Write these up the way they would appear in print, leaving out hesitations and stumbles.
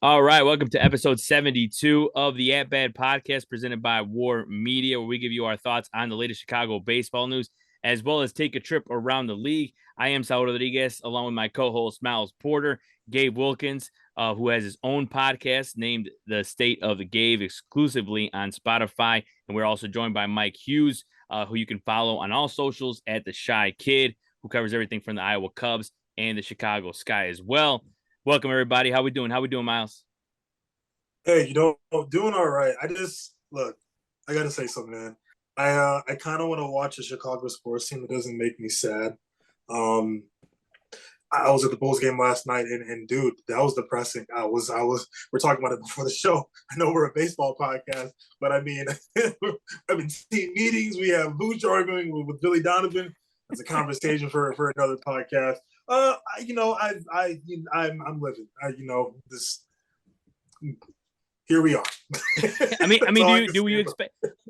All right, welcome to episode 72 of the At Bad podcast presented by WARR Media, where we give you our thoughts on the latest Chicago baseball news, as well as take a trip around the league. I am Saul Rodriguez, along with my co-host Miles Porter, Gabe Wilkins, who has his own podcast named The State of the Gabe, exclusively on Spotify. And we're also joined by Mike Hughes, who you can follow on all socials at The Shy Kid, who covers everything from the Iowa Cubs and the Chicago Sky as well. Welcome, everybody. How we doing? How we doing, Miles? Hey, doing all right. I gotta say something, man. I kind of want to watch a Chicago sports team that doesn't make me sad. Um, I was at the Bulls game last night, and dude, that was depressing. We're talking about it before the show. I know we're a baseball podcast, but I mean, I've been team meetings. We have Booch arguing with Billy Donovan. That's a conversation for another podcast. I'm living. This here we are.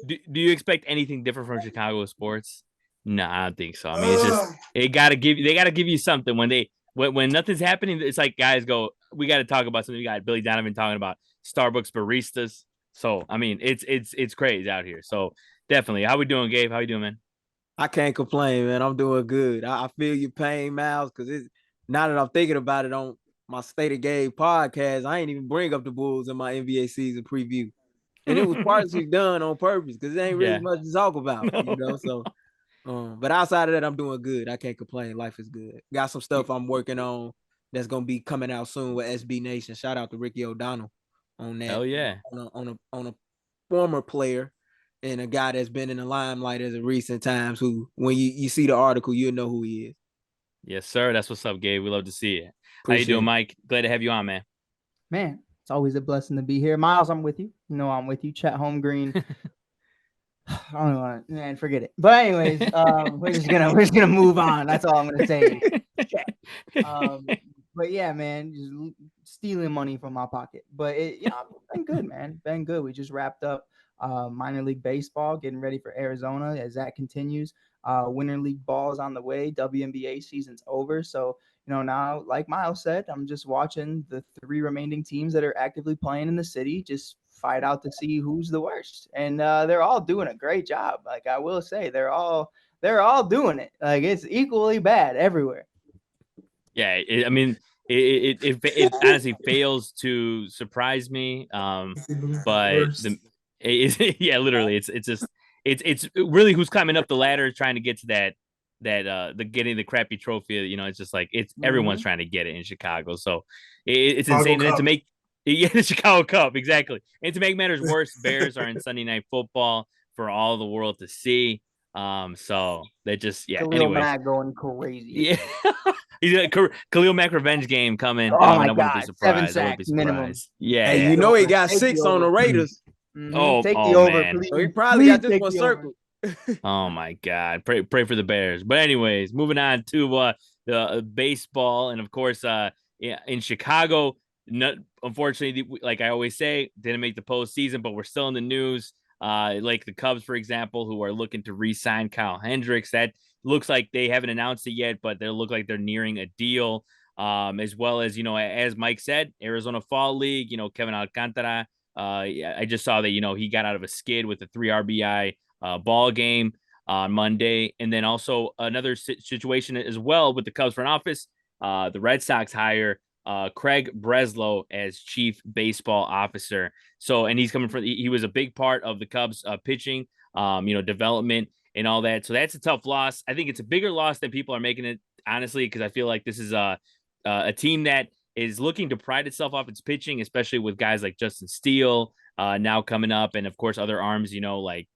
Do you expect anything different from Chicago sports? No, I don't think so. I mean, it's just they gotta give you something when nothing's happening. It's like guys go, we got to talk about something. We got Billy Donovan talking about Starbucks baristas. So I mean, it's crazy out here. So definitely, how we doing, Gabe? How you doing, man? I can't complain, man. I'm doing good. I feel your pain, Miles, because it's now that I'm thinking about it on my State of Game podcast, I ain't even bring up the Bulls in my NBA season preview. And it was partially done on purpose because there ain't really much to talk about, No. So, but outside of that, I'm doing good. I can't complain. Life is good. Got some stuff I'm working on that's gonna be coming out soon with SB Nation. Shout out to Ricky O'Donnell on that. Hell yeah. On a former player and a guy that's been in the limelight as of recent times who, when you see the article, you'll know who he is. Yes, sir. That's what's up, Gabe. We love to see it. How you doing, Mike? Glad to have you on, man. Man, it's always a blessing to be here. Miles, I'm with you. I'm with you. Chet Holmgreen. I don't want to, man, forget it. But anyways, we're just gonna move on. That's all I'm gonna say. But yeah, man, just stealing money from my pocket. But been good, man. Been good. We just wrapped up minor league baseball, getting ready for Arizona as that continues. Winter league ball is on the way. WNBA season's over. So, now, like Miles said, I'm just watching the three remaining teams that are actively playing in the city just fight out to see who's the worst. And they're all doing a great job. Like, I will say, they're all doing it. Like, it's equally bad everywhere. Yeah, it honestly fails to surprise me. But literally, it's really who's climbing up the ladder trying to get to the getting the crappy trophy. It's just like everyone's trying to get it in Chicago. So it's insane. And to make the Chicago Cup, exactly. And to make matters worse, Bears are in Sunday Night Football for all the world to see. So they just Khalil Mack going crazy. Yeah. Khalil Mack revenge game coming. Oh my God, 7 sacks minimum. Yeah, hey, he got 6 on the Raiders. Mm-hmm. Take the over, man. please. So he probably got this one circled. Oh my God, pray for the Bears. But anyways, moving on to the baseball, and of course, in Chicago, unfortunately, like I always say, didn't make the postseason, but we're still in the news. Like the Cubs, for example, who are looking to re-sign Kyle Hendricks. That looks like they haven't announced it yet, but they look like they're nearing a deal. As well as, as Mike said, Arizona Fall League, Kevin Alcantara. I just saw that, he got out of a skid with a 3 RBI ball game on Monday. And then also another situation as well with the Cubs front office. The Red Sox hire Craig Breslow as chief baseball officer. So, and he's coming from, he was a big part of the Cubs pitching, development and all that. So that's a tough loss. I think it's a bigger loss than people are making it, honestly, because I feel like this is a team that is looking to pride itself off its pitching, especially with guys like Justin Steele now coming up. And of course, other arms, like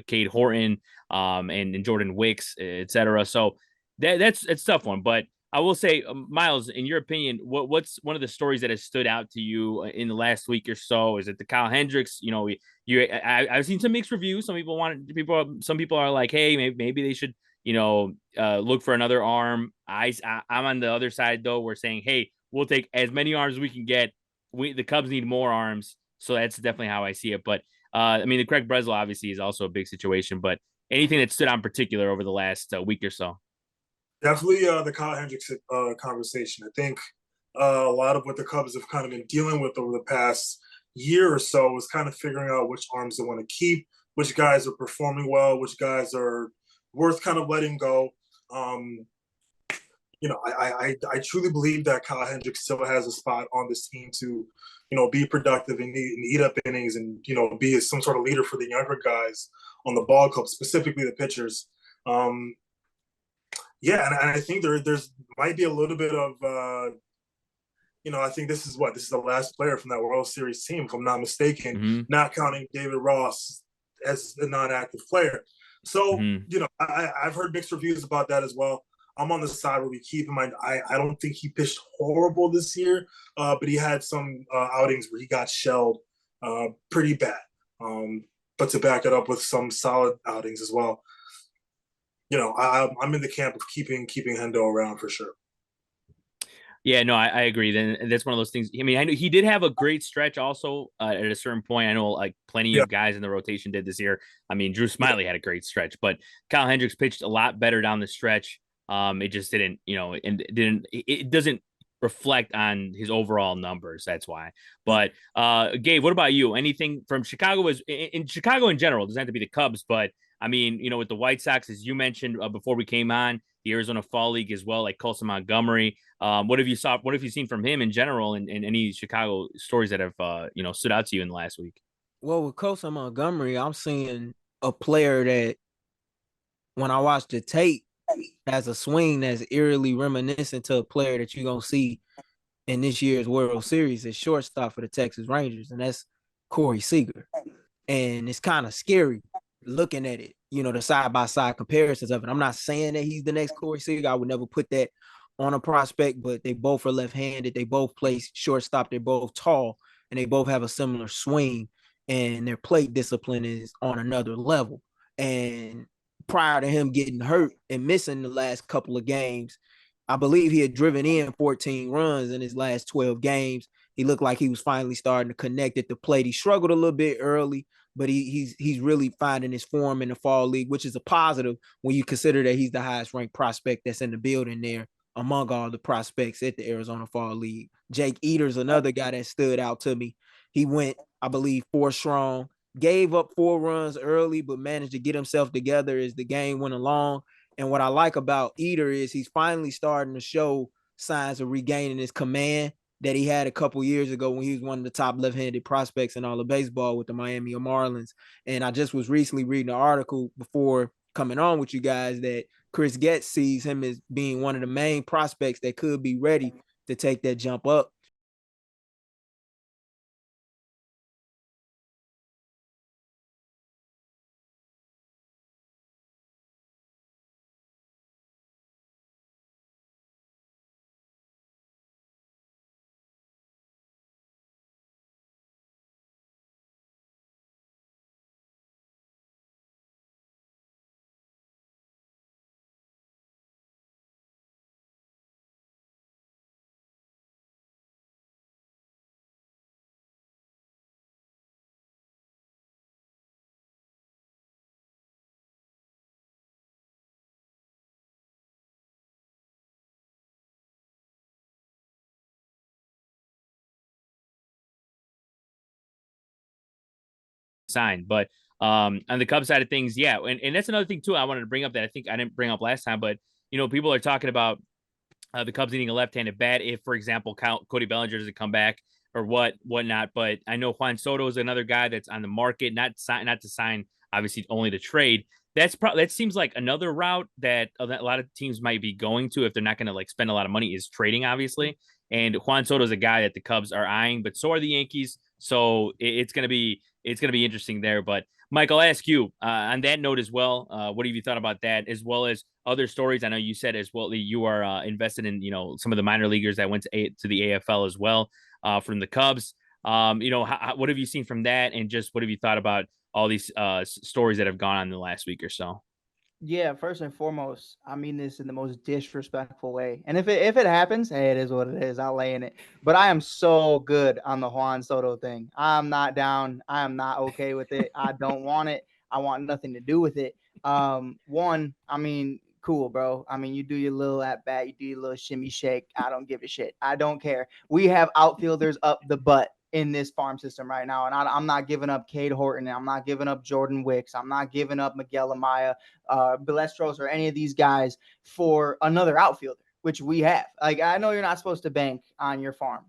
Cade Horton and Jordan Wicks, etc. So that's a tough one. But I will say, Miles, in your opinion, what's one of the stories that has stood out to you in the last week or so? Is it the Kyle Hendricks? I've seen some mixed reviews. Some people are like, hey, maybe they should, look for another arm. I'm on the other side though. We're saying, hey, we'll take as many arms as we can get. The Cubs need more arms, so that's definitely how I see it. But the Craig Breslow obviously is also a big situation. But anything that stood out in particular over the last week or so? Definitely the Kyle Hendricks conversation. I think a lot of what the Cubs have kind of been dealing with over the past year or so is kind of figuring out which arms they want to keep, which guys are performing well, which guys are worth kind of letting go. Um, I truly believe that Kyle Hendricks still has a spot on this team to, be productive and eat up innings and, be some sort of leader for the younger guys on the ball club, specifically the pitchers. Yeah, and I think there's might be a little bit of, I think this is the last player from that World Series team, if I'm not mistaken, Mm-hmm. not counting David Ross as a non-active player. So, Mm-hmm. I've heard mixed reviews about that as well. I'm on the side where we keep in mind, I don't think he pitched horrible this year, but he had some outings where he got shelled pretty bad. But to back it up with some solid outings as well, I'm in the camp of keeping Hendo around for sure. Yeah, no, I agree. Then that's one of those things. I mean, I know he did have a great stretch also at a certain point. I know like plenty Yeah. of guys in the rotation did this year. I mean, Drew Yeah. Smiley had a great stretch, but Kyle Hendricks pitched a lot better down the stretch. It just didn't, it doesn't reflect on his overall numbers. That's why. But Gabe, what about you? Anything from Chicago? Was in Chicago in general? It doesn't have to be the Cubs, but I mean, with the White Sox, as you mentioned before we came on, the Arizona Fall League as well, like Colson Montgomery. What have you saw? What have you seen from him in general, and any Chicago stories that have stood out to you in the last week? Well, with Colson Montgomery, I'm seeing a player that when I watch the tape has a swing that's eerily reminiscent to a player that you're gonna see in this year's World Series at shortstop for the Texas Rangers, and that's Corey Seager. And it's kind of scary looking at it, the side-by-side comparisons of it. I'm not saying that he's the next Corey Seager. I would never put that on a prospect, but they both are left-handed. They both play shortstop. They're both tall, and they both have a similar swing, and their plate discipline is on another level. And prior to him getting hurt and missing the last couple of games, I believe he had driven in 14 runs in his last 12 games. He looked like he was finally starting to connect at the plate. He struggled a little bit early, but he's really finding his form in the fall league, which is a positive when you consider that he's the highest ranked prospect that's in the building there among all the prospects at the Arizona Fall League. Jake Eater's another guy that stood out to me. He went, I believe, 4 strong, gave up 4 runs early, but managed to get himself together as the game went along. And what I like about Eater is he's finally starting to show signs of regaining his command that he had a couple years ago when he was one of the top left-handed prospects in all of baseball with the Miami Marlins. And I just was recently reading an article before coming on with you guys that Chris Getz sees him as being one of the main prospects that could be ready to take that jump up. Signed. But on the Cubs side of things, yeah, and that's another thing too. I wanted to bring up that I think I didn't bring up last time, but people are talking about the Cubs needing a left-handed bat if, for example, Cody Bellinger doesn't come back or whatnot. But I know Juan Soto is another guy that's on the market, not to sign, obviously only to trade. That seems like another route that a lot of teams might be going to if they're not going to like spend a lot of money is trading, obviously. And Juan Soto is a guy that the Cubs are eyeing, but so are the Yankees. So it's gonna be interesting there. But Mike, I'll ask you on that note as well. What have you thought about that, as well as other stories? I know you said as well that you are invested in some of the minor leaguers that went to the AFL as well from the Cubs. What have you seen from that, and just what have you thought about all these stories that have gone on in the last week or so? Yeah, first and foremost, I mean this in the most disrespectful way. And if it happens, hey, it is what it is. I'll lay in it. But I am so good on the Juan Soto thing. I'm not down. I am not okay with it. I don't want it. I want nothing to do with it. One, I mean, cool, bro. I mean, you do your little at bat, you do your little shimmy shake. I don't give a shit. I don't care. We have outfielders up the butt in this farm system right now, and I'm not giving up Cade Horton. I'm not giving up Jordan Wicks. I'm not giving up Miguel Amaya, Balestros, or any of these guys for another outfielder, which we have. Like, I know you're not supposed to bank on your farm,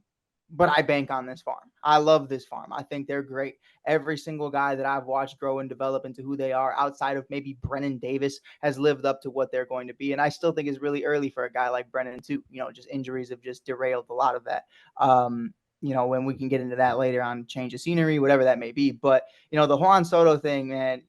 but I bank on this farm. I love this farm. I think they're great. Every single guy that I've watched grow and develop into who they are, outside of maybe Brennan Davis, has lived up to what they're going to be. And I still think it's really early for a guy like Brennan too. Just injuries have just derailed a lot of that. When we can get into that later on, change of scenery, whatever that may be. But the Juan Soto thing, man,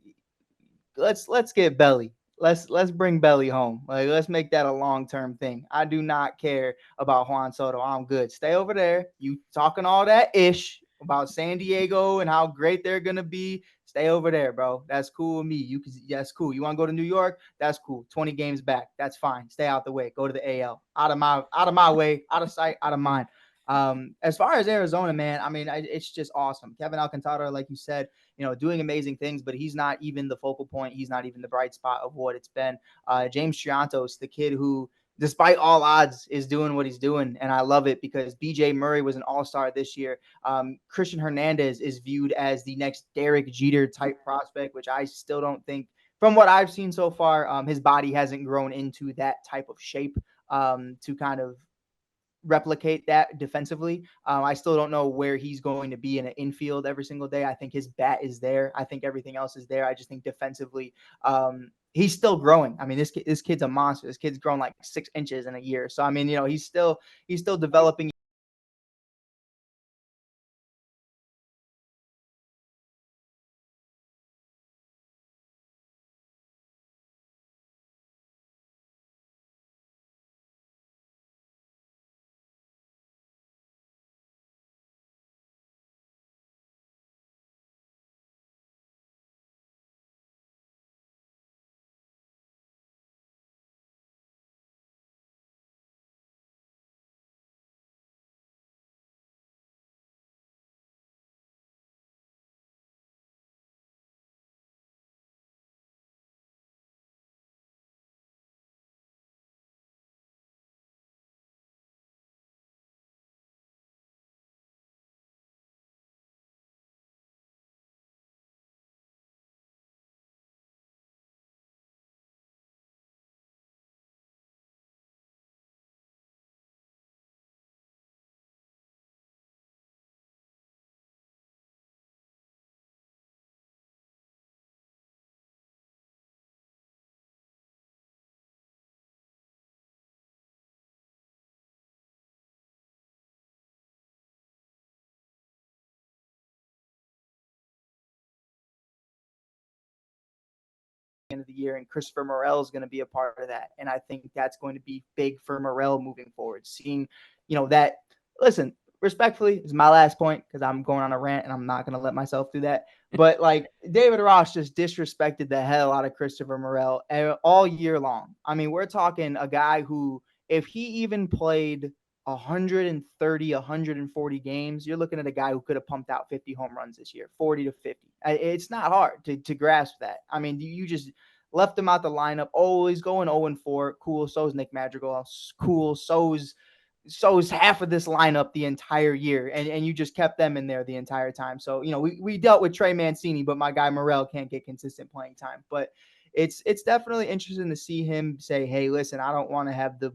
let's get Belly. Let's bring Belly home. Like, let's make that a long-term thing. I do not care about Juan Soto. I'm good. Stay over there. You talking all that ish about San Diego and how great they're gonna be. Stay over there, bro. That's cool with me. That's cool. You want to go to New York? That's cool. 20 games back. That's fine. Stay out the way. Go to the AL. Out of my way, out of sight, out of mind. As far as Arizona, man, I mean, it's just awesome. Kevin Alcantara, like you said, doing amazing things, but he's not even the focal point. He's not even the bright spot of what it's been. James Triantos, the kid who, despite all odds, is doing what he's doing. And I love it because BJ Murray was an all-star this year. Christian Hernandez is viewed as the next Derek Jeter type prospect, which I still don't think, from what I've seen so far, his body hasn't grown into that type of shape to kind of replicate that defensively. I still don't know where he's going to be in an infield every single day. I think his bat is there. I think everything else is there. I just think defensively, he's still growing. I mean, this kid's a monster. This kid's grown like 6 inches in a year. So I mean, he's still developing. End of the year, and Christopher Morel is going to be a part of that. And I think that's going to be big for Morel moving forward. Seeing, that, listen, respectfully, is my last point because I'm going on a rant and I'm not going to let myself do that. But like, David Ross just disrespected the hell out of Christopher Morel all year long. I mean, we're talking a guy who, if he even played 130, 140 games, you're looking at a guy who could have pumped out 50 home runs this year, 40 to 50. It's not hard to grasp that. I mean, you just left him out the lineup. Oh, he's going 0-4. Cool. So is Nick Madrigal. Cool. So is half of this lineup the entire year, and you just kept them in there the entire time. So, we dealt with Trey Mancini, but my guy Morel can't get consistent playing time. But it's definitely interesting to see him say, hey, listen, I don't want to have the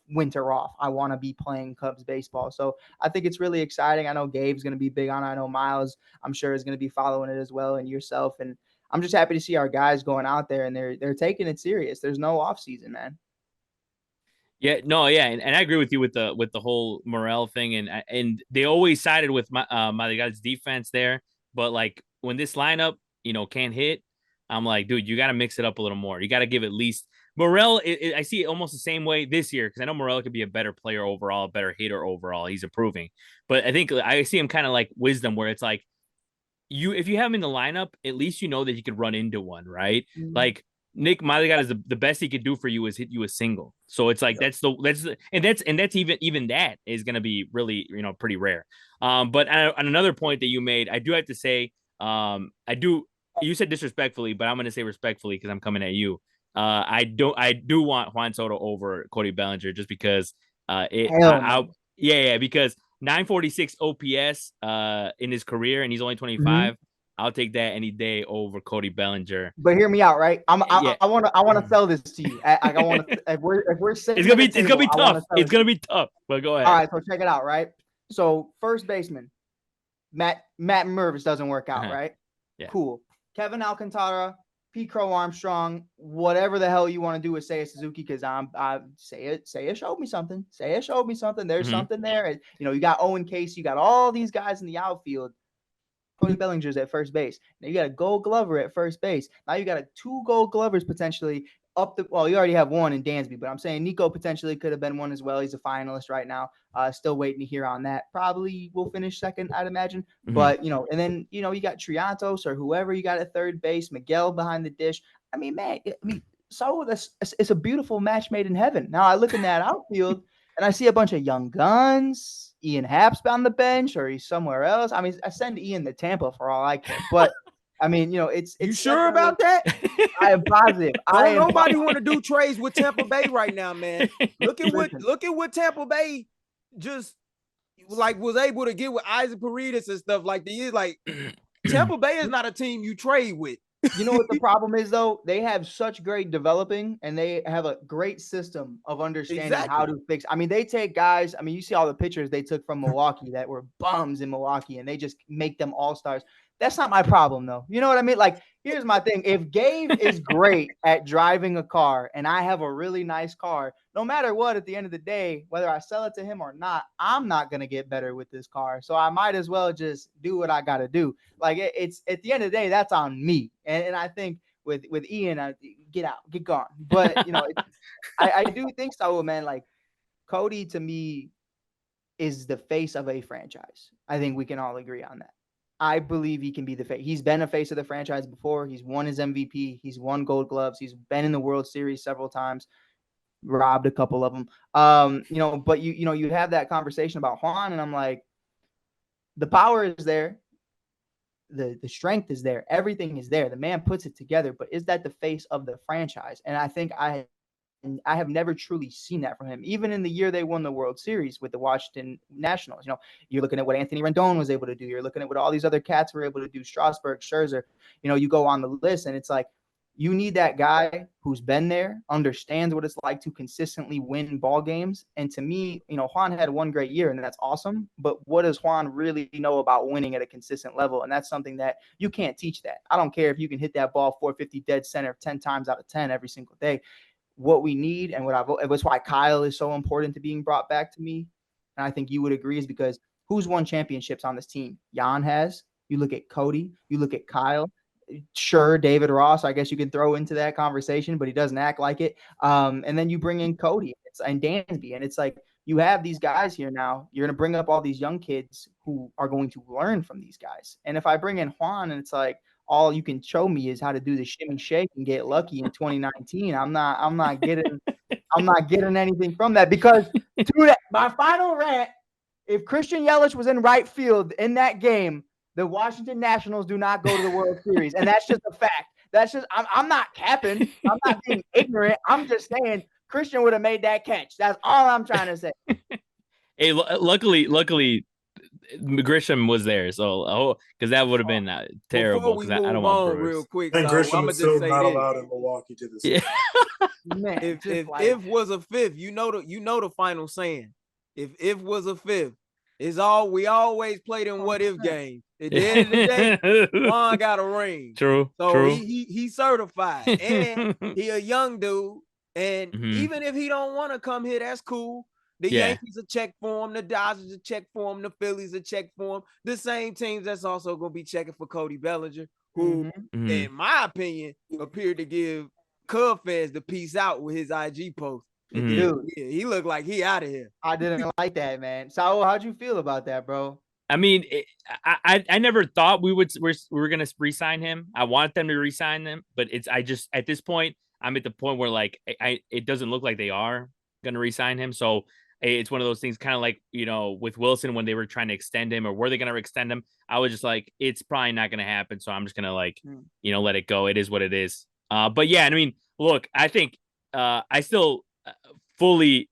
winter off. I want to be playing Cubs baseball. So I think it's really exciting. I know Gabe's going to be big on it. I know Miles, I'm sure, is going to be following it as well, and yourself. And I'm just happy to see our guys going out there and they're taking it serious. There's no off season, man. Yeah, no, yeah, and I agree with you with the whole Morel thing, and they always sided with my guys' defense there, but like when this lineup can't hit, I'm like, dude, you got to mix it up a little more. You got to give at least Morel. I see it almost the same way this year because I know Morel could be a better player overall, a better hitter overall. He's improving, but I think I see him kind of like Wisdom, where it's like if you have him in the lineup, at least you know that he could run into one, right? Mm-hmm. Like Nick Madrigal is the best he could do for you is hit you a single. So it's like that's even that is going to be really pretty rare. But on another point that you made, I do have to say, I do. You said disrespectfully, but I'm going to say respectfully because I'm coming at you. I do want Juan Soto over Cody Bellinger just because Hell no. because 946 OPS in his career and he's only 25. I'll take that any day over Cody Bellinger. But hear me out, right? Yeah. I want to sell this to you. I want to if we're sitting It's gonna be tough. It's gonna be tough. But go ahead. All right, so check it out, right? So first baseman, Matt Mervis doesn't work out, right? Yeah. Cool. Kevin Alcantara, Pete Crow Armstrong, whatever the hell you want to do with Seiya Suzuki, because Seiya showed me something. Seiya showed me something. There's something there. You got Owen Case, you got all these guys in the outfield. Cody Bellinger's at first base. Now you got a Gold Glover at first base. Now you got 2 Gold Glovers potentially well, you already have one in Dansby, but I'm saying Nico potentially could have been one as well. He's a finalist right now. Still waiting to hear on that. Probably will finish second, I'd imagine. But, and then, you got Triantos or whoever you got at third base, Miguel behind the dish. I mean, man, so it's a beautiful match made in heaven. Now I look in that outfield and I see a bunch of young guns. Ian Happ's on the bench or he's somewhere else. I mean, I send Ian to Tampa for all I care. But, I mean, it's you sure about that? I am positive. Nobody want to do trades with Tampa Bay right now, man. Look at what Tampa Bay just was able to get with Isaac Paredes and stuff like these. Like Tampa Bay is not a team you trade with. You know what the problem is, though? They have such great developing, and they have a great system of understanding how to fix. I mean, they take guys. I mean, you see all the pictures they took from Milwaukee that were bums in Milwaukee, and they just make them all-stars. That's not my problem, though. You know what I mean? Like, here's my thing. If Gabe is great at driving a car and I have a really nice car, no matter what, at the end of the day, whether I sell it to him or not, I'm not going to get better with this car. So I might as well just do what I got to do. Like, it's at the end of the day, that's on me. And I think with Ian, get gone. But, I do think so, man. Like, Cody, to me, is the face of a franchise. I think we can all agree on that. I believe he can be the face. He's been a face of the franchise before. He's won his MVP. He's won Gold Gloves. He's been in the World Series several times, robbed a couple of them. But you have that conversation about Juan, and I'm like, the power is there. The strength is there. Everything is there. The man puts it together, but is that the face of the franchise? And I think I have never truly seen that from him. Even in the year they won the World Series with the Washington Nationals, you're looking at what Anthony Rendon was able to do. You're looking at what all these other cats were able to do. Strasburg, Scherzer, you go on the list, and it's like you need that guy who's been there, understands what it's like to consistently win ball games. And to me, Juan had one great year, and that's awesome. But what does Juan really know about winning at a consistent level? And that's something that you can't teach that. I don't care if you can hit that ball 450 dead center 10 times out of 10 every single day. What we need and that's why Kyle is so important to being brought back to me. And I think you would agree is because who's won championships on this team? Jan has. You look at Cody, you look at Kyle. Sure, David Ross, I guess you can throw into that conversation, but he doesn't act like it. And then you bring in Cody and Dansby, and it's like you have these guys here now. You're going to bring up all these young kids who are going to learn from these guys. And if I bring in Juan and it's like, all you can show me is how to do the shimmy shake and get lucky in 2019. I'm not getting anything from that because my final rant, if Christian Yelich was in right field in that game, the Washington Nationals do not go to the World Series. And that's just a fact. That's just, I'm not capping. I'm not being ignorant. I'm just saying Christian would have made that catch. That's all I'm trying to say. Hey, luckily Grisham was there, so because that would have been terrible. Because I don't want Brewers. Real quick. And Grisham is still not this. allowed in Milwaukee to this. Yeah. Man, if was a fifth, you know the final saying. If was a fifth, is all we always played in what if games. At the end of the day, Juan got a ring. True. So true. He certified, and he a young dude. And even if he don't want to come here, that's cool. The Yankees will check for him. The Dodgers will check for him. The Phillies will check for him. The same teams that's also going to be checking for Cody Bellinger, who, in my opinion, appeared to give Cub fans the peace out with his IG post. Dude, he looked like he out of here. I didn't like that, man. Saul, how'd you feel about that, bro? I mean, I never thought we were gonna re-sign him. I want them to re-sign them, but I just at this point I'm at the point where like it doesn't look like they are gonna re-sign him. So it's one of those things, kind of like with Wilson when they were trying to extend him, or were they gonna extend him? I was just like, it's probably not gonna happen. So I'm just gonna let it go. It is what it is. But yeah, I mean, look, I think I still fully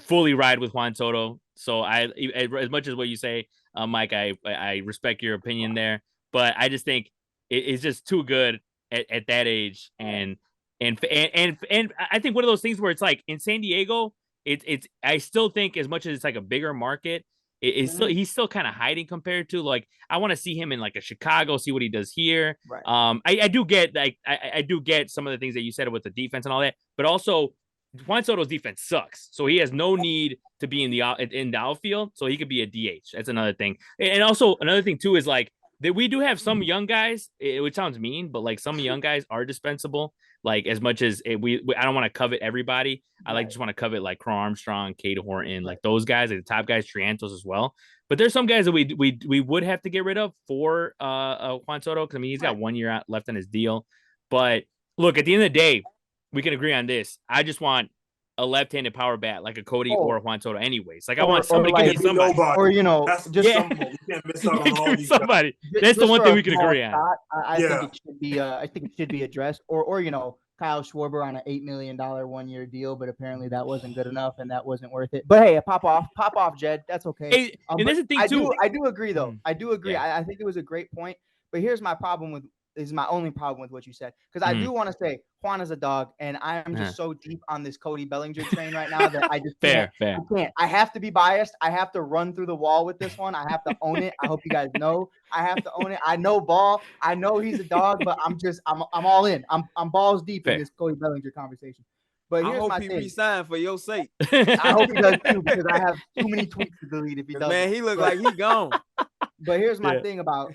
ride with Juan Soto. So as much as what you say, Mike, I respect your opinion there, but I just think it's just too good at that age, and I think one of those things where it's like in San Diego, it's I still think as much as it's like a bigger market, it's still he's still kind of hiding compared to like I want to see him in like a Chicago, see what he does here. Right. I do get like I do get some of the things that you said with the defense and all that, but also Juan Soto's defense sucks, so he has no need to be in the outfield, so he could be a DH. That's another thing, and also another thing too is like that we do have some young guys. Which sounds mean, but like some young guys are dispensable. Like as much as I don't want to covet everybody. I like just want to covet like Crow Armstrong, Cade Horton, like those guys, like the top guys, Triantos as well. But there's some guys that we would have to get rid of for Juan Soto because I mean he's got 1 year left on his deal. But look, at the end of the day, we can agree on this. I just want a left-handed power bat like a Cody or a Juan Soto anyways. Like I want somebody to give me somebody. Nobody. Or, you know, That's just simple. We can't miss out on all these somebody. guys. That's the one thing we can agree on. I think it should be I think it should be addressed. Or you know, Kyle Schwarber on an $8 million 1 year deal, but apparently that wasn't good enough and that wasn't worth it. But hey, pop off, Jed. That's okay. Hey, and there's a thing too. I do agree though. I do agree. Yeah. I think it was a great point. But here's my problem with is my only problem with what you said. Because I do want to say Juan is a dog, and I'm just so deep on this Cody Bellinger train right now that I just fair. I can't. I have to be biased. I have to run through the wall with this one. I have to own it. I hope you guys know. I have to own it. I know Ball. I know he's a dog, but I'm all in. I'm balls deep in this Cody Bellinger conversation. But here's my thing. Resign for your sake. I hope he does too, because I have too many tweets to delete if he does. Man, he look like he gone. But here's my thing about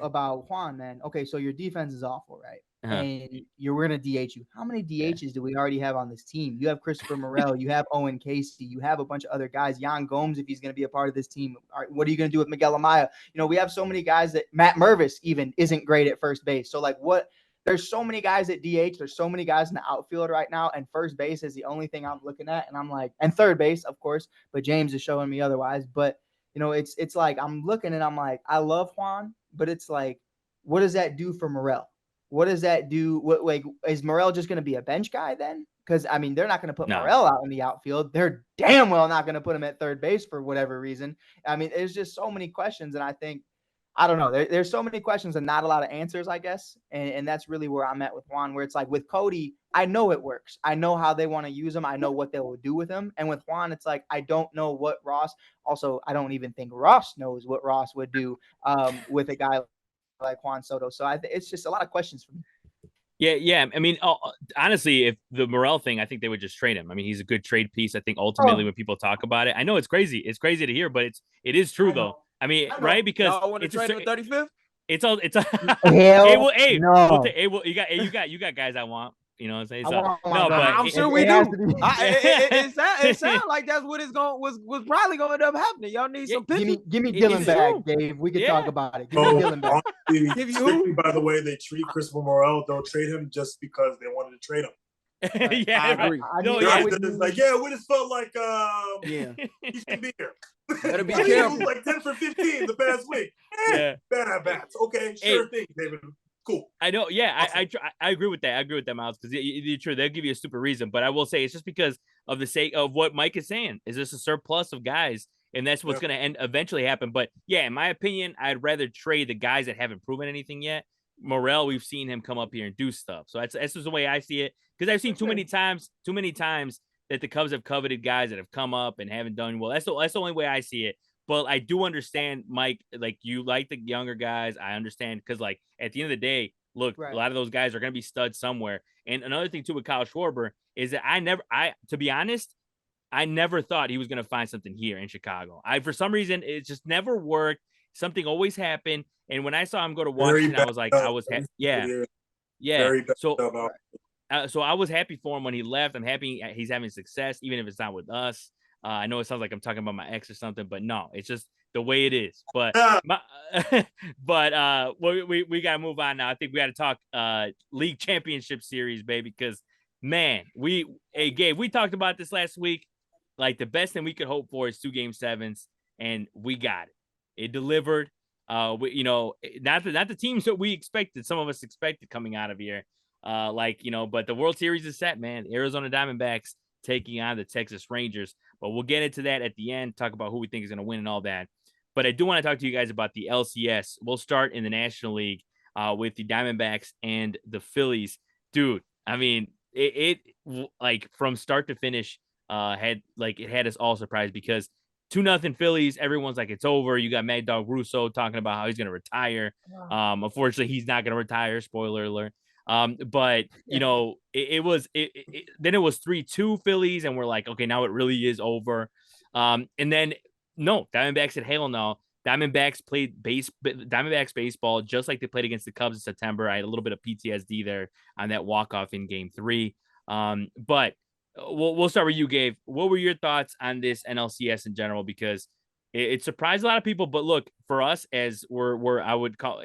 Juan, man. Okay, so your defense is awful, right? And we're gonna DH you. How many DHs do we already have on this team? You have Christopher Morel, you have Owen Casey, you have a bunch of other guys. Yan Gomes, if he's gonna be a part of this team. What are you gonna do with Miguel Amaya? You know, we have so many guys that Matt Mervis even isn't great at first base. So like what? There's so many guys at DH. There's so many guys in the outfield right now, and first base is the only thing I'm looking at. And I'm like, and third base, of course, but James is showing me otherwise. But you know, it's like I'm looking and I'm like, I love Juan, but it's like, what does that do for Morel? What does that do? What like is Morel just going to be a bench guy then? Because I mean, they're not going to put Morel out in the outfield. They're damn well not going to put him at third base for whatever reason. I mean, there's just so many questions, and I think I don't know. There's so many questions and not a lot of answers, I guess. And that's really where I'm at with Juan, where it's like with Cody, I know it works. I know how they want to use him. I know what they will do with him. And with Juan, it's like, I don't know what Ross, also, I don't even think Ross knows what Ross would do with a guy like Juan Soto. So it's just a lot of questions for me. Yeah. I mean, honestly, if the Morel thing, I think they would just trade him. I mean, he's a good trade piece. I think ultimately when people talk about it, I know it's crazy. It's crazy to hear, but it is true though. I mean, right? Because y'all want to trade him 35th? It's all. Hell no. You got guys I want. You know what I'm saying? So, I'm sure we do. It sounds like that's what was probably going to end up happening. Y'all need some pitching. Give me Dylan back, Dave. We can talk about it. Give me Dylan back. Strictly, by the way, they treat Christopher Morel. Don't trade him just because they wanted to trade him. Yeah, I agree. It's like, we just felt like he should be here. Better be careful. Like 10 for 15 the past week. Bad at bats. Okay, sure thing, David. Cool. I know. Yeah, awesome. I agree with that. I agree with that, Miles, because you're true. They'll give you a stupid reason, but I will say it's just because of the sake of what Mike is saying. Is this a surplus of guys, and that's what's going to eventually happen. But yeah, in my opinion, I'd rather trade the guys that haven't proven anything yet. Morel, we've seen him come up here and do stuff, so that's just the way I see it. Because I've seen too many times that the Cubs have coveted guys that have come up and haven't done well. That's the only way I see it. But I do understand, Mike, like you like the younger guys. I understand because, like, at the end of the day, look, a lot of those guys are going to be studs somewhere. And another thing, too, with Kyle Schwarber is that to be honest, I never thought he was going to find something here in Chicago. For some reason, it just never worked. Something always happened. And when I saw him go to Washington, I was like, So I was happy for him when he left. I'm happy he's having success, even if it's not with us. I know it sounds like I'm talking about my ex or something, but no, it's just the way it is. But we got to move on now. I think we got to talk league championship series, baby, because man, Gabe, we talked about this last week. Like the best thing we could hope for is 2 Game 7s, and we got it. It delivered. Not the teams that we expected. Some of us expected coming out of here. But the World Series is set, man. Arizona Diamondbacks taking on the Texas Rangers. But we'll get into that at the end, talk about who we think is going to win and all that. But I do want to talk to you guys about the LCS. We'll start in the National League with the Diamondbacks and the Phillies. Dude, I mean, it like from start to finish it had us all surprised because 2-0 Phillies. Everyone's like, it's over. You got Mad Dog Russo talking about how he's going to retire. Unfortunately, he's not going to retire. Spoiler alert. But you know, then it was 3-2 Phillies, and we're like, okay, now it really is over. And then no, Diamondbacks said, hell no. Diamondbacks baseball just like they played against the Cubs in September. I had a little bit of PTSD there on that walk-off in Game 3. But we'll start with you, Gabe. What were your thoughts on this NLCS in general? Because it surprised a lot of people. But look, for us, as we're I would call,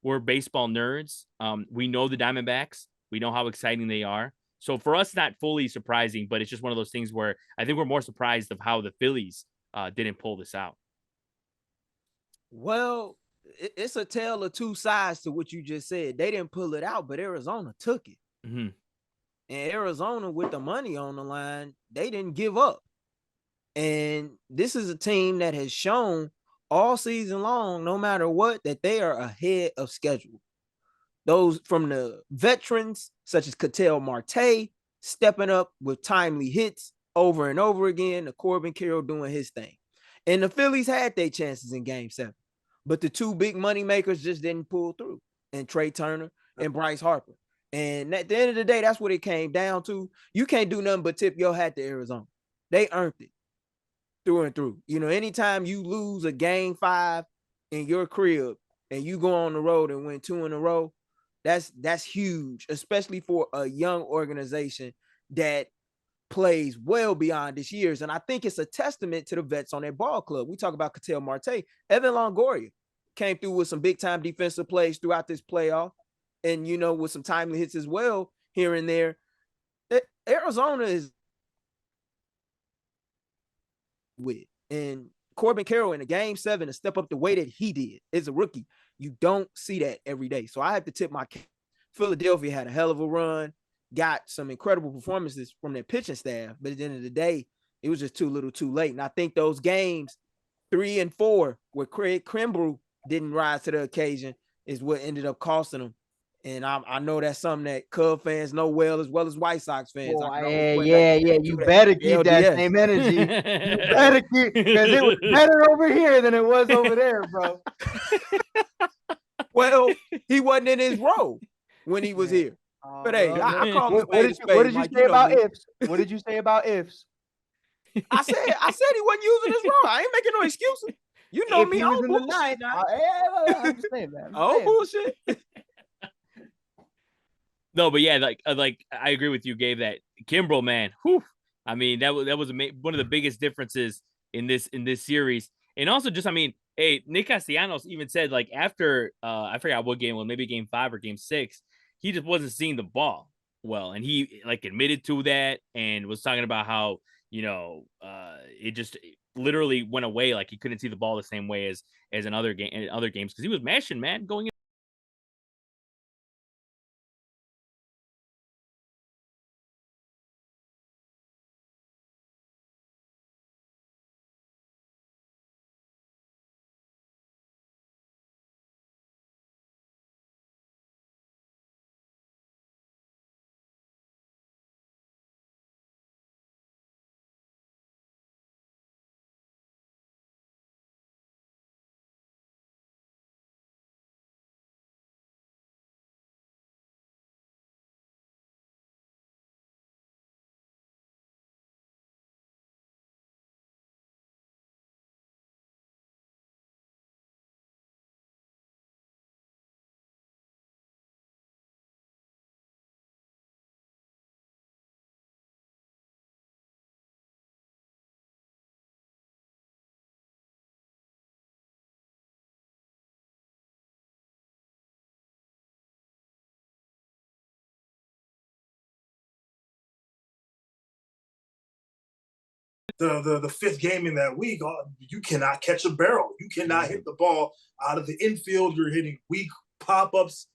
we're baseball nerds. We know the Diamondbacks. We know how exciting they are. So for us, not fully surprising, but it's just one of those things where I think we're more surprised of how the Phillies didn't pull this out. Well, it's a tale of two sides to what you just said. They didn't pull it out, but Arizona took it. Mm-hmm. And Arizona, with the money on the line, they didn't give up. And this is a team that has shown all season long, no matter what, that they are ahead of schedule. Those from the veterans, such as Ketel Marte, stepping up with timely hits over and over again, the Corbin Carroll doing his thing. And the Phillies had their chances in Game 7. But the two big money makers just didn't pull through, and Trey Turner and Bryce Harper. And at the end of the day, that's what it came down to. You can't do nothing but tip your hat to Arizona. They earned it through and through. Anytime you lose a Game 5 in your crib and you go on the road and win 2 in a row, that's huge, especially for a young organization that plays well beyond its years. And I think it's a testament to the vets on their ball club. We talk about Ketel Marte. Evan Longoria came through with some big-time defensive plays throughout this playoff and, with some timely hits as well here and there. Arizona is with. And Corbin Carroll in a Game 7 to step up the way that he did as a rookie. You don't see that every day. So I have to tip my cap. Philadelphia had a hell of a run, got some incredible performances from their pitching staff, but at the end of the day, it was just too little too late. And I think those games 3 and 4 where Craig Kimbrough didn't rise to the occasion is what ended up costing them. And I know that's something that Cub fans know well as White Sox fans. Yeah. You better keep that same energy. You better keep, because it was better over here than it was over there, bro. Well, he wasn't in his role when he was here. But hey, I call him what did you say about ifs? What did you say about ifs? I said he wasn't using his role. I ain't making no excuses. You know me. He was in the night. I'm just saying, man. Bullshit. No, but yeah, like I agree with you, Gabe. That Kimbrel, man, whew, I mean that was one of the biggest differences in this series, and also just hey, Nick Castellanos even said like after I forgot what game, well maybe Game 5 or Game 6, he just wasn't seeing the ball well, and he like admitted to that and was talking about how it just literally went away, like he couldn't see the ball the same way as in other games because he was mashing, man, going in. The fifth game in that week, you cannot catch a barrel. You cannot hit the ball out of the infield. You're hitting weak pop-ups.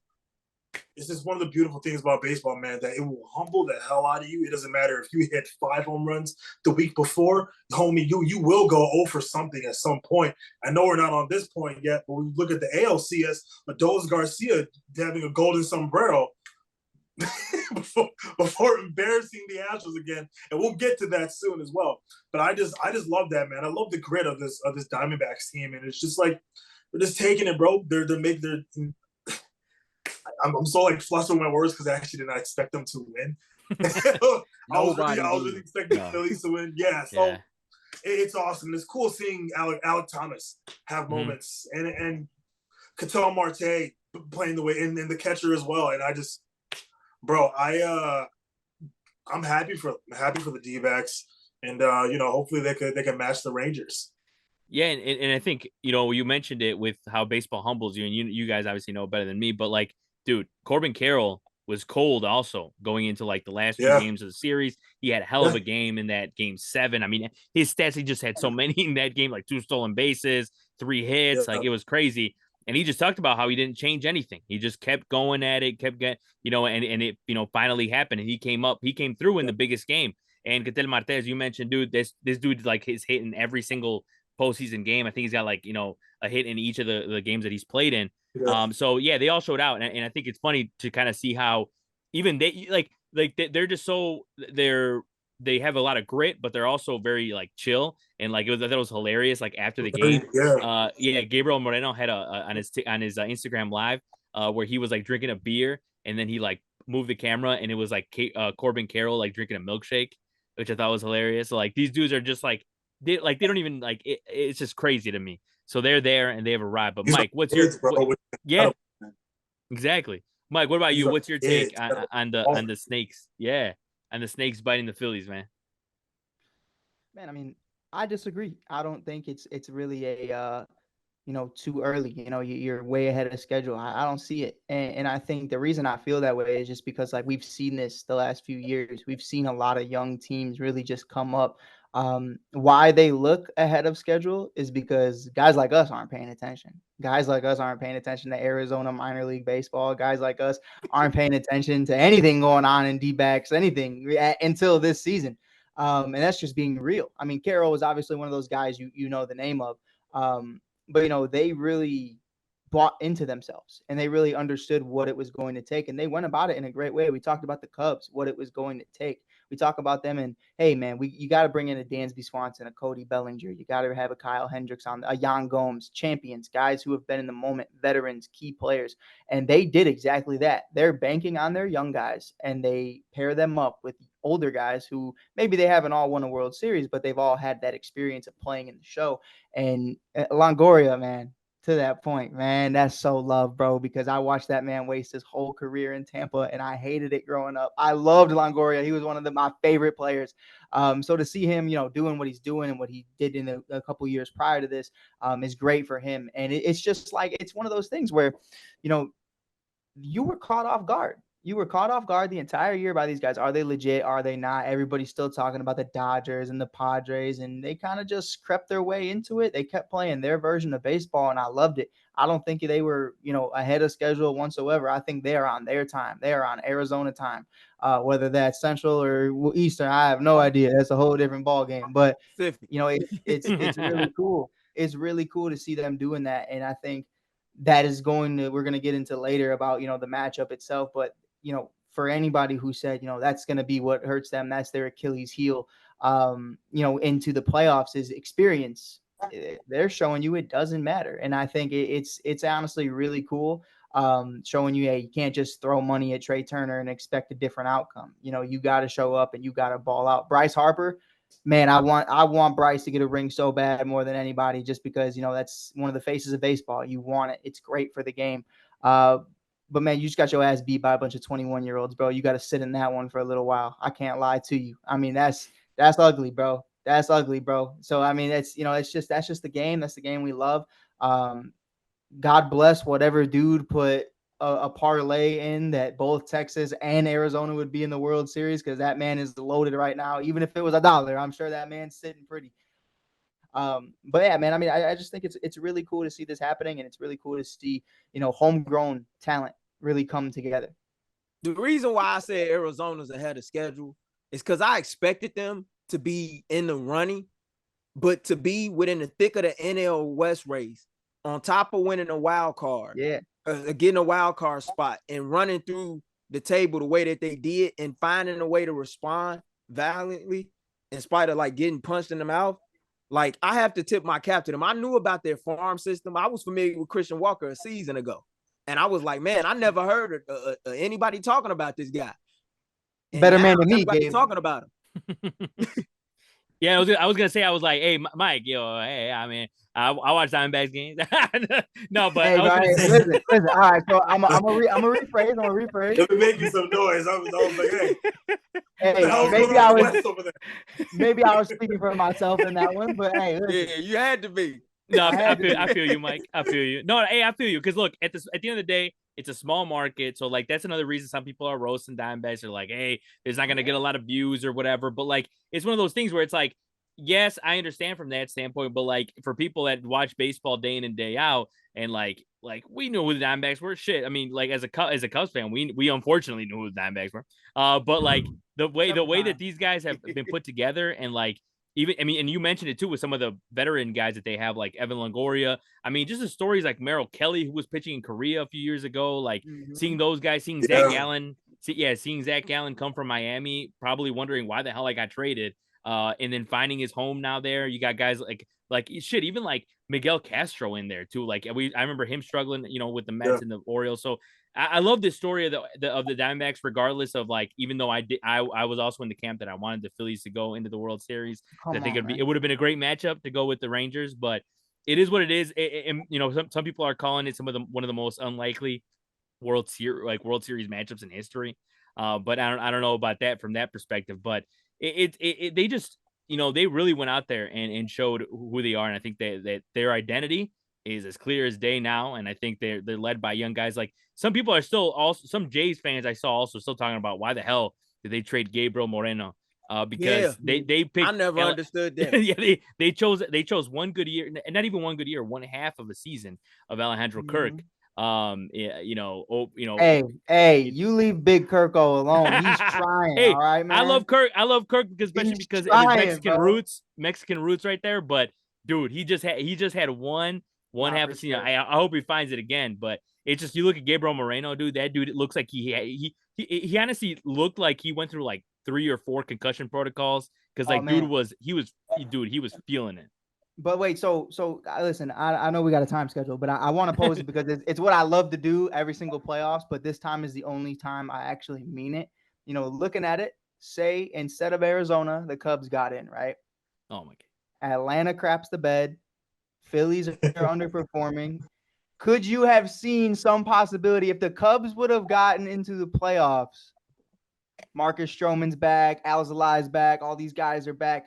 it's just one of the beautiful things about baseball, man, that it will humble the hell out of you. It doesn't matter if you hit 5 home runs the week before, homie, you will go 0 for something at some point. I know we're not on this point yet, but when you look at the ALCS, Adolis Garcia having a golden sombrero before embarrassing the Astros again, and we'll get to that soon as well. But I just love that, man. I love the grit of this Diamondbacks team, and it's just like they're just taking it, bro. I'm so like flustered with my words because I actually did not expect them to win. I was really expecting the Phillies to win. Yeah, so it's awesome. It's cool seeing Alec Thomas have moments, and Ketel Marte playing the way, and the catcher as well. And I just, bro, I'm happy for the D-backs, and hopefully they can match the Rangers. Yeah, and I think, you mentioned it with how baseball humbles you, and you guys obviously know better than me, but like, dude, Corbin Carroll was cold also going into like the last few games of the series. He had a hell of a game in that game 7. I mean, his stats, he just had so many in that game, like 2 stolen bases, 3 hits, like it was crazy. And he just talked about how he didn't change anything. He just kept going at it, kept getting, and it, finally happened. And he came through in the biggest game. And Ketel Marte, as you mentioned, dude, this dude like his hit in every single postseason game. I think he's got like, a hit in each of the games that he's played in. So yeah, they all showed out. And I think it's funny to kind of see how even they they're just so they have a lot of grit, but they're also very like chill. And like I thought it was hilarious. Like after the game, Gabriel Moreno had on his Instagram live where he was like drinking a beer, and then he like moved the camera, and it was like Corbin Carroll like drinking a milkshake, which I thought was hilarious. So like these dudes are just like they don't even like it, it's just crazy to me. So they're there and they have arrived. But Mike, what's your yeah, exactly. Mike, what about you? What's your take on the Snakes? Yeah, and the Snakes biting the Phillies, man. Man, I mean, I disagree. I don't think it's really a too early. You're way ahead of schedule. I don't see it. And I think the reason I feel that way is just because like we've seen this the last few years. We've seen a lot of young teams really just come up. Why they look ahead of schedule is because guys like us aren't paying attention. Guys like us aren't paying attention to Arizona minor league baseball. Guys like us aren't paying attention to anything going on in D-backs, anything until this season. And that's just being real. I mean, Carroll was obviously one of those guys you know the name of. But they really bought into themselves and they really understood what it was going to take, and they went about it in a great way. We talked about the Cubs, what it was going to take. We talk about them, and hey, man, you got to bring in a Dansby Swanson, a Cody Bellinger. You got to have a Kyle Hendricks on, a Yan Gomes, champions, guys who have been in the moment, veterans, key players, and they did exactly that. They're banking on their young guys, and they pair them up with older guys who maybe they haven't all won a World Series, but they've all had that experience of playing in the show. And Longoria, man, to that point, man, that's so love, bro, because I watched that man waste his whole career in Tampa, and I hated it growing up. I loved Longoria. He was one of my favorite players. So to see him, doing what he's doing and what he did in a couple years prior to this is great for him. And it's just like, it's one of those things where, you were caught off guard. You were caught off guard the entire year by these guys. Are they legit? Are they not? Everybody's still talking about the Dodgers and the Padres, and they kind of just crept their way into it. They kept playing their version of baseball, and I loved it. I don't think they were, ahead of schedule whatsoever. I think they are on their time. They are on Arizona time. Whether that's Central or Eastern, I have no idea. That's a whole different ball game. But it's really cool. It's really cool to see them doing that, and I think that is we're going to get into later about, the matchup itself. But, for anybody who said, that's going to be what hurts them, that's their Achilles heel, into the playoffs is experience. They're showing you it doesn't matter. And I think it's honestly really cool. Showing you, hey, you can't just throw money at Trey Turner and expect a different outcome. You got to show up and you got to ball out. Bryce Harper, man, I want Bryce to get a ring so bad more than anybody, just because, that's one of the faces of baseball. You want it. It's great for the game. But man, you just got your ass beat by a bunch of 21-year-olds, bro. You got to sit in that one for a little while. I can't lie to you. I mean, that's ugly, bro. That's ugly, bro. So, I mean, that's just the game. That's the game we love. God bless whatever dude put a parlay in that both Texas and Arizona would be in the World Series, because that man is loaded right now. Even if it was $1, I'm sure that man's sitting pretty. But yeah, man, I mean, I just think it's really cool to see this happening, and it's really cool to see, homegrown talent really come together. The reason why I said Arizona's ahead of schedule is because I expected them to be in the running, but to be within the thick of the NL West race, on top of winning a wild card, getting a wild card spot, and running through the table the way that they did, and finding a way to respond valiantly in spite of like getting punched in the mouth. Like, I have to tip my cap to them. I knew about their farm system. I was familiar with Christian Walker a season ago. And I was like, man, I never heard of anybody talking about this guy. And better man than me, everybody Gabe. talking about him. Yeah, I was gonna say, I was like, hey, Mike, yo, hey, I mean, I watch Diamondbacks games. No, but Hey, I was bro, gonna hey, say, listen. All right, so I'm gonna rephrase. It was making some noise. I was like, hey, Hey, the hell's maybe going I on was West over there? maybe I was speaking for myself in that one, but hey, listen, Yeah, you had to be. no, I had to be. I feel you, Mike. I feel you. No, hey, I feel you. Because look, at the end of the day, it's a small market. So like, that's another reason some people are roasting Diamondbacks. They're like, hey, it's not gonna get a lot of views or whatever. But like, it's one of those things where it's like, yes, I understand from that standpoint, but like, for people that watch baseball day in and day out, and like we knew who the Diamondbacks were. Shit, I mean, like, as a Cubs fan, we unfortunately knew who the Diamondbacks were. But like, the way that these guys have been put together, and like, even, I mean, and you mentioned it too with some of the veteran guys that they have, like Evan Longoria. I mean, just the stories like Merrill Kelly, who was pitching in Korea a few years ago, like seeing those guys, seeing Zach Gallen, seeing Zach Gallen come from Miami, probably wondering why the hell I got traded. And then finding his home now there. You got guys like shit, even like Miguel Castro in there too. Like, I remember him struggling, with the Mets and the Orioles. So I love this story of the Diamondbacks, regardless of, like, even though I was also in the camp that I wanted the Phillies to go into the World Series. I think it would have been a great matchup to go with the Rangers, but it is what it is. Some people are calling it one of the most unlikely World Series matchups in history. But I don't know about that from that perspective. But they just, they really went out there and showed who they are, and I think that their identity is as clear as day now. And I think they're led by young guys. Like, some people are still, also some Jays fans I saw also still talking about why the hell did they trade Gabriel Moreno? Because they picked. I never understood that. Yeah, they chose one good year, and not even one good year, one half of a season of Alejandro Kirk. Hey, you leave Big Kirko alone. He's trying. Hey, all right, man. I love Kirk especially because of his Mexican roots right there. But dude, he just had one half a season. I hope he finds it again. But it's just, you look at Gabriel Moreno, dude. That dude, it looks like he honestly looked like he went through like 3 or 4 concussion protocols, because he was feeling it. But wait, so listen, I know we got a time schedule, but I want to pose it because it's what I love to do every single playoffs, but this time is the only time I actually mean it. Looking at it, say instead of Arizona, the Cubs got in, right? Oh my God. Atlanta craps the bed. Phillies are underperforming. Could you have seen some possibility if the Cubs would have gotten into the playoffs? Marcus Stroman's back, Alzolai's back, all these guys are back.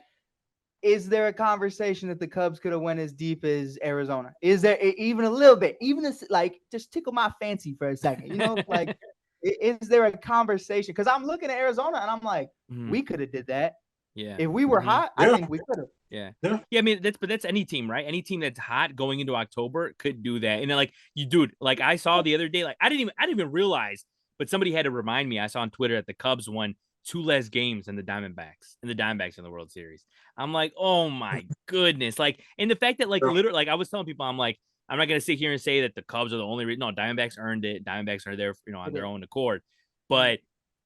Is there a conversation that the Cubs could have went as deep as Arizona? Is there even a little bit? Even this, like, just tickle my fancy for a second, like, is there a conversation? Because I'm looking at Arizona and I'm like, we could have did that. Yeah. If we were hot, I think we could have. Yeah. I mean, that's any team, right? Any team that's hot going into October could do that. And then, like, like, I saw the other day, like, I didn't even realize, but somebody had to remind me. I saw on Twitter that the Cubs won 2 less games than the Diamondbacks in the World Series. I'm like, oh my goodness. Like, and the fact that, like, literally, like, I was telling people, I'm like, I'm not going to sit here and say that the Cubs are the only reason. No, Diamondbacks earned it. Diamondbacks are there, on their own accord. But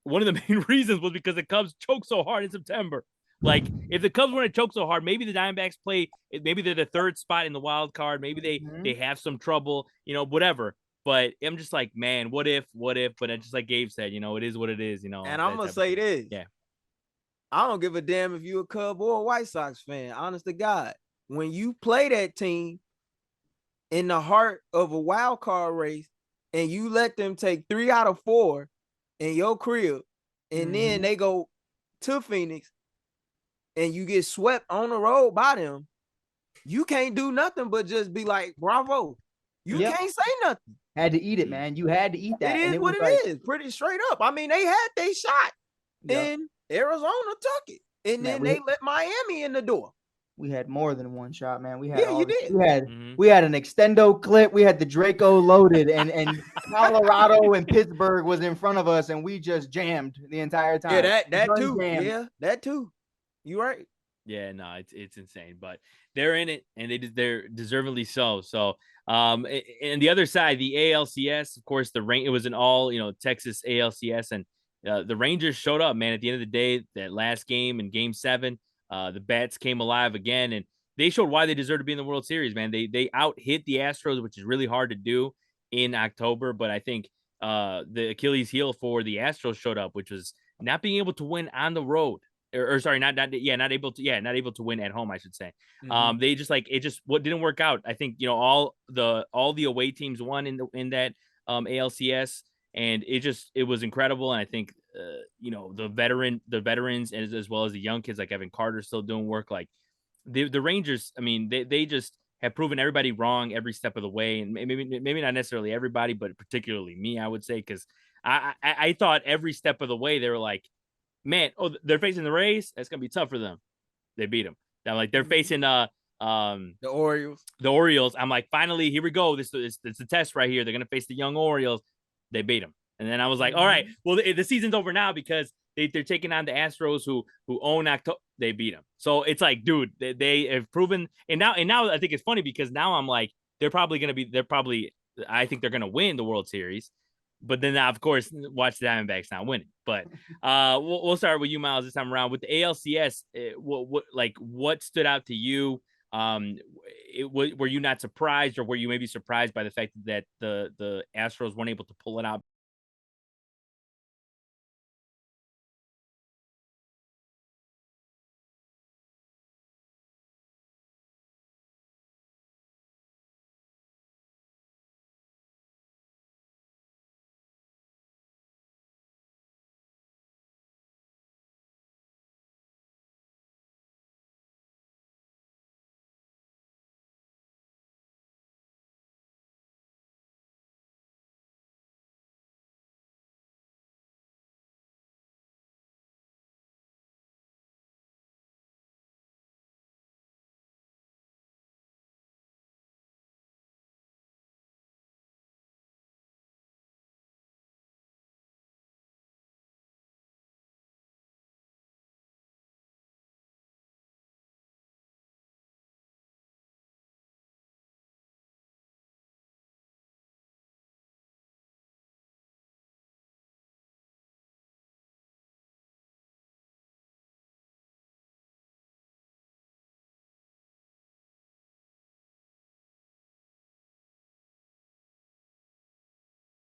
one of the main reasons was because the Cubs choked so hard in September. Like, if the Cubs wouldn't choke so hard, maybe the Diamondbacks maybe they're the 3rd spot in the wild card. Maybe they have some trouble, whatever. But I'm just like, man, what if? But it's just like Gabe said, it is what it is, And I'm going to say this. Yeah. I don't give a damn if you're a Cub or a White Sox fan. Honest to God, when you play that team in the heart of a wild card race and you let them take 3 out of 4 in your crib, and then they go to Phoenix and you get swept on the road by them, you can't do nothing but just be like, bravo. You can't say nothing. Had to eat it, man. You had to eat that. It is what it is. Pretty straight up. I mean, they had their shot, and Arizona took it, and then they let Miami in the door. We had more than one shot, man. We had Yeah, you did. we had an extendo clip. We had the Draco loaded, and Colorado and Pittsburgh was in front of us, and we just jammed the entire time. Yeah, that too. Jammed. Yeah, that too. You right. Yeah, no, it's insane, but they're in it, and they're deservedly so. So, and the other side, the ALCS, of course, it was an all Texas ALCS, and the Rangers showed up, man. At the end of the day, that last game in Game 7, the bats came alive again, and they showed why they deserve to be in the World Series, man. They out hit the Astros, which is really hard to do in October, but I think the Achilles heel for the Astros showed up, which was not being able to win on the road. Or sorry, not able to win at home, I should say. They just what didn't work out. I think all the away teams won in that ALCS, and it was incredible. And I think the veterans as well as the young kids like Evan Carter still doing work. Like the Rangers, I mean, they just have proven everybody wrong every step of the way, and maybe not necessarily everybody, but particularly me, I would say, because I thought every step of the way they were like, man, they're facing the Rays. That's gonna be tough for them. They beat them. They're facing the Orioles. The Orioles. I'm like, finally, here we go. It's a test right here. They're gonna face the young Orioles. They beat them, and then I was like, all right, well, the season's over now because they're taking on the Astros who own October. They beat them. So it's like, dude, they have proven, and now I think it's funny because now I'm like, I think they're gonna win the World Series. But then, of course, watch the Diamondbacks not winning. But we'll start with you, Miles, this time around. With the ALCS, what stood out to you? Were you not surprised, or were you maybe surprised by the fact that the Astros weren't able to pull it out?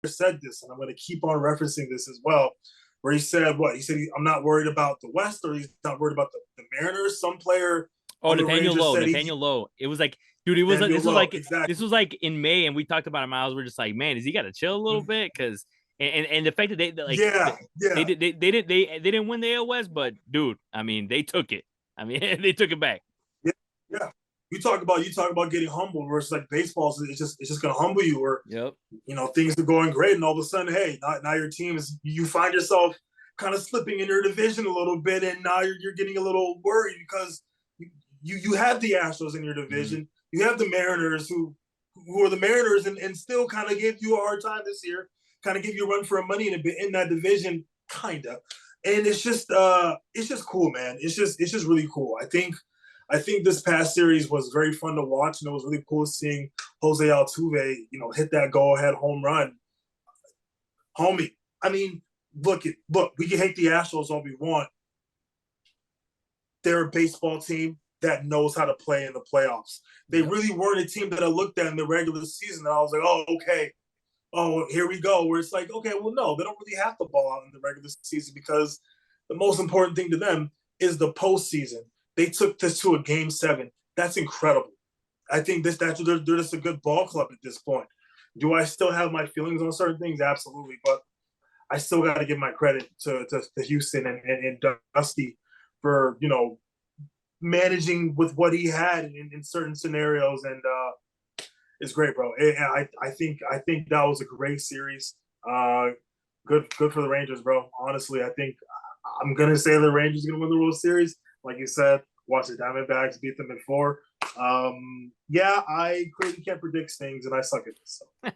Said this, and I'm going to keep on referencing this as well, where he said what? He said, I'm not worried about the West, or he's not worried about the Mariners. Some player on the Nathaniel Rangers Lowe. said Nathaniel Lowe. It was like, dude, it was like, exactly. this was like in May, and we talked about it, Miles. We're just like, man, is he got to chill a little bit? Because and the fact that they they didn't win the AL West, but dude, I mean, they took it. I mean, they took it back. Yeah. You talk about getting humbled, versus like baseball, it's just gonna humble you, or things are going great, and all of a sudden, hey, now your team you find yourself kind of slipping in your division a little bit, and now you're getting a little worried because you have the Astros in your division, you have the Mariners who are the Mariners, and still kind of gave you a hard time this year, kind of give you a run for money in that division, kind of, and it's just cool, man. It's just really cool. I think this past series was very fun to watch, and it was really cool seeing Jose Altuve, hit that go-ahead home run. Homie, I mean, look, we can hate the Astros all we want. They're a baseball team that knows how to play in the playoffs. They really weren't a team that I looked at in the regular season, and I was like, oh, okay. Oh, here we go. Where it's like, okay, well, no, they don't really have to ball out in the regular season because the most important thing to them is the postseason. They took this to a Game 7. That's incredible. I think they're just a good ball club at this point. Do I still have my feelings on certain things? Absolutely. But I still got to give my credit to Houston and Dusty for, managing with what he had in certain scenarios. And it's great, bro. I think that was a great series. Good for the Rangers, bro. Honestly, I think I'm going to say the Rangers are going to win the World Series. Like you said, Watch the Diamondbacks beat them in 4. Yeah, I clearly can't predict things, and I suck at this. So.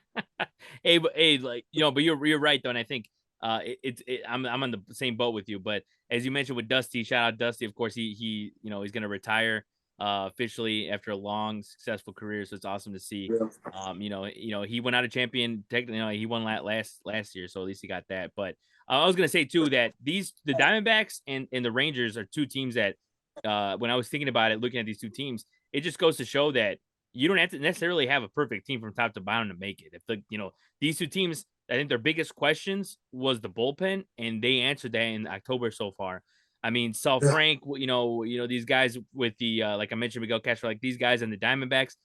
Hey, like but you're right though, and I think I'm on the same boat with you. But as you mentioned with Dusty, shout out Dusty. Of course, he's going to retire officially after a long successful career, so it's awesome to see. Yeah. He went out a champion. Technically, he won last year, so at least he got that. But I was gonna say too that the Diamondbacks and the Rangers are two teams that when I was thinking about it, looking at these two teams, it just goes to show that you don't have to necessarily have a perfect team from top to bottom to make it. If these two teams, I think their biggest questions was the bullpen, and they answered that in October so far. I mean, Sal Yeah. Frank, these guys with the like I mentioned, Miguel Castro, like these guys and the Diamondbacks.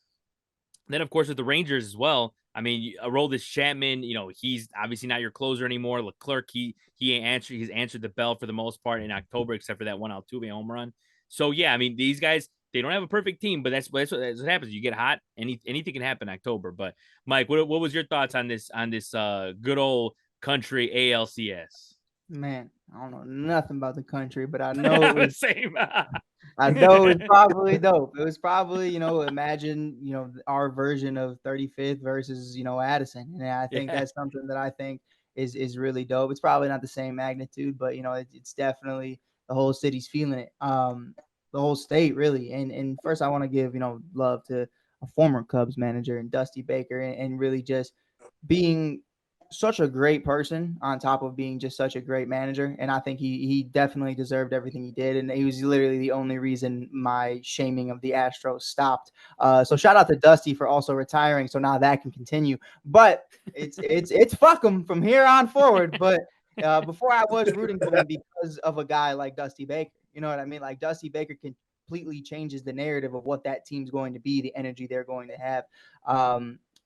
Then, of course, with the Rangers as well. I mean, Aroldis Chapman, he's obviously not your closer anymore. Leclerc, he's answered the bell for the most part in October, except for that one Altuve home run. So yeah, I mean, these guys, they don't have a perfect team, but that's what happens. You get hot, anything can happen in October. But Mike, what was your thoughts on this good old country ALCS? Man, I don't know nothing about the country, but I know it was same. I know it's probably dope. It was probably, imagine, our version of 35th versus, Addison. And I think Yeah. that's something that I think is really dope. It's probably not the same magnitude, but it's definitely the whole city's feeling it. The whole state really. And first I want to give, love to a former Cubs manager and Dusty Baker and really just being such a great person on top of being just such a great manager. And I think he definitely deserved everything he did. And he was literally the only reason my shaming of the Astros stopped. So shout out to Dusty for also retiring. So now that can continue, but it's fuck him from here on forward. But before I was rooting for him because of a guy like Dusty Baker, you know what I mean? Like Dusty Baker completely changes the narrative of what that team's going to be, the energy they're going to have.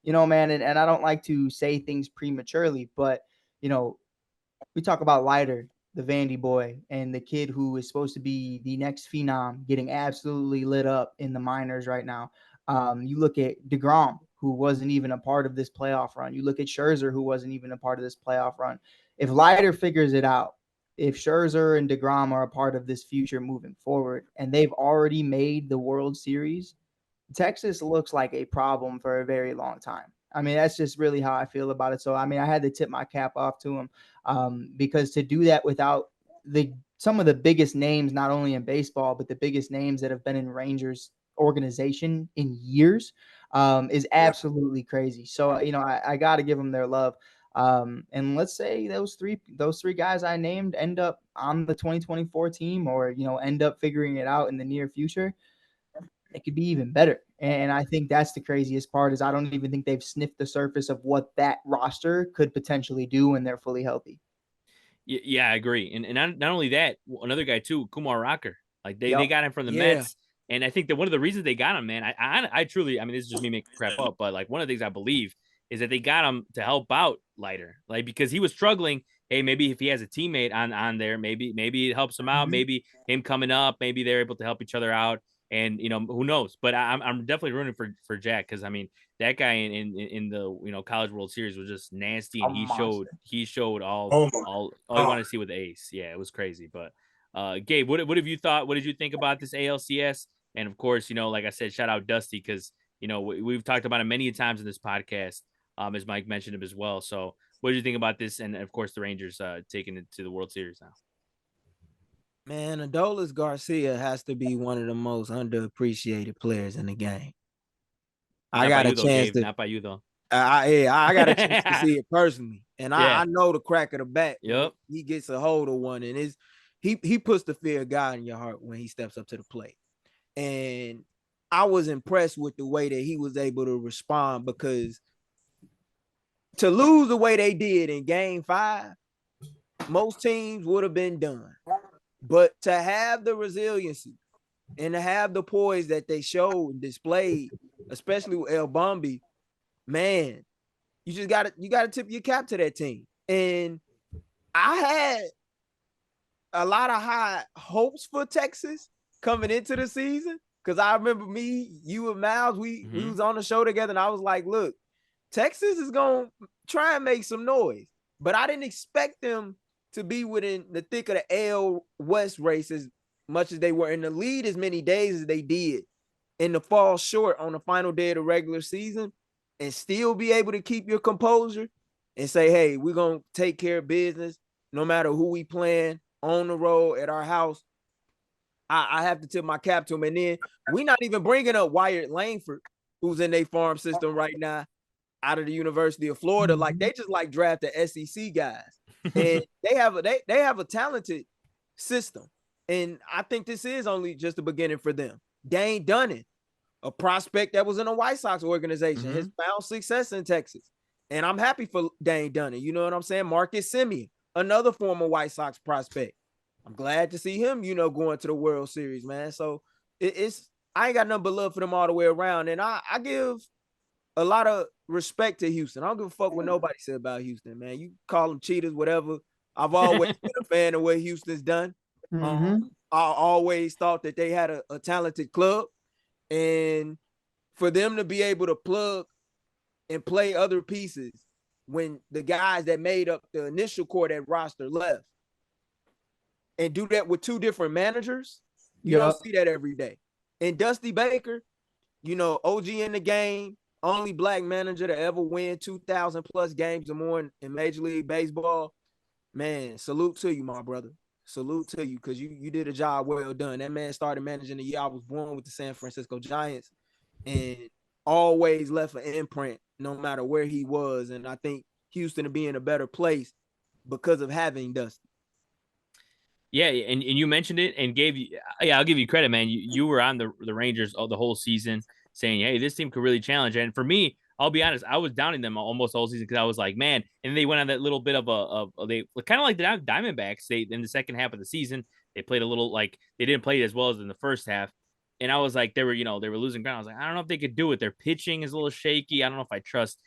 Man, and I don't like to say things prematurely, but we talk about Leiter, the Vandy boy, and the kid who is supposed to be the next phenom, getting absolutely lit up in the minors right now. You look at DeGrom, who wasn't even a part of this playoff run. You look at Scherzer, who wasn't even a part of this playoff run. If Leiter figures it out, if Scherzer and DeGrom are a part of this future moving forward, and they've already made the World Series, Texas looks like a problem for a very long time. I mean, that's just really how I feel about it. So, I mean, I had to tip my cap off to him because to do that without some of the biggest names, not only in baseball, but the biggest names that have been in Rangers organization in years is absolutely crazy. So, I got to give them their love. And let's say those three guys I named end up on the 2024 team or, end up figuring it out in the near future. It could be even better. And I think that's the craziest part is I don't even think they've sniffed the surface of what that roster could potentially do when they're fully healthy. Yeah, I agree. And not only that, another guy too, Kumar Rocker. Like they got him from the Mets. And I think that one of the reasons they got him, man, I truly, I mean, this is just me making crap up, but like one of the things I believe is that they got him to help out Leiter, like because he was struggling. Hey, maybe if he has a teammate on there, maybe it helps him out. Maybe him coming up, maybe they're able to help each other out. And who knows? But I'm definitely rooting for Jack because I mean that guy in the College World Series was just nasty, and he showed all you want to see with the ace. Yeah, it was crazy. But Gabe, what have you thought? What did you think about this ALCS? And of course, like I said, shout out Dusty because we've talked about it many times in this podcast, as Mike mentioned him as well. So what did you think about this? And of course, the Rangers taking it to the World Series now. Man, Adolis Garcia has to be one of the most underappreciated players in the game. Not by you though. I got a chance to see it personally, and Yeah. I know the crack of the bat. Yep. He gets a hold of one, and he puts the fear of God in your heart when he steps up to the plate. And I was impressed with the way that he was able to respond because to lose the way they did in Game 5, most teams would have been done. But to have the resiliency and to have the poise that they showed and displayed, especially with El Bombi, man, you gotta tip your cap to that team. And I had a lot of high hopes for Texas coming into the season because I remember you and Miles, we was on the show together, and I was like, look, Texas is gonna try and make some noise, but I didn't expect them to be within the thick of the AL West races much as they were in the lead as many days as they did, and to fall short on the final day of the regular season and still be able to keep your composure and say, hey, we're going to take care of business no matter who we playing on the road at our house. I have to tip my cap to them. And then we're not even bringing up Wyatt Langford, who's in their farm system right now out of the University of Florida. Like, they just like draft the SEC guys. And they have a talented system. And I think this is only just the beginning for them. Dane Dunning, a prospect that was in a White Sox organization, has found success in Texas. And I'm happy for Dane Dunning. You know what I'm saying? Marcus Semien, another former White Sox prospect. I'm glad to see him, going to the World Series, man. So I ain't got nothing but love for them all the way around. And I give a lot of respect to Houston. I don't give a fuck what nobody said about Houston, man. You call them cheaters, whatever. I've always been a fan of what Houston's done. I always thought that they had a talented club. And for them to be able to plug and play other pieces when the guys that made up the initial core that roster left, and do that with two different managers, you don't see that every day. And Dusty Baker, OG in the game, only black manager to ever win 2,000 plus games or more in Major League Baseball. Man, salute to you, my brother. Salute to you, because you did a job well done. That man started managing the year I was born with the San Francisco Giants and always left an imprint no matter where he was. And I think Houston to be in a better place because of having Dusty. Yeah, and you mentioned it and I'll give you credit, man. You were on the Rangers the whole season saying, hey, this team could really challenge. And for me, I'll be honest, I was downing them almost all season because I was like, man, and they went on that little bit of they kind of like the Diamondbacks. They in the second half of the season, they played a little like they didn't play it as well as in the first half. And I was like, they were losing ground. I was like, I don't know if they could do it. Their pitching is a little shaky. I don't know if I trust.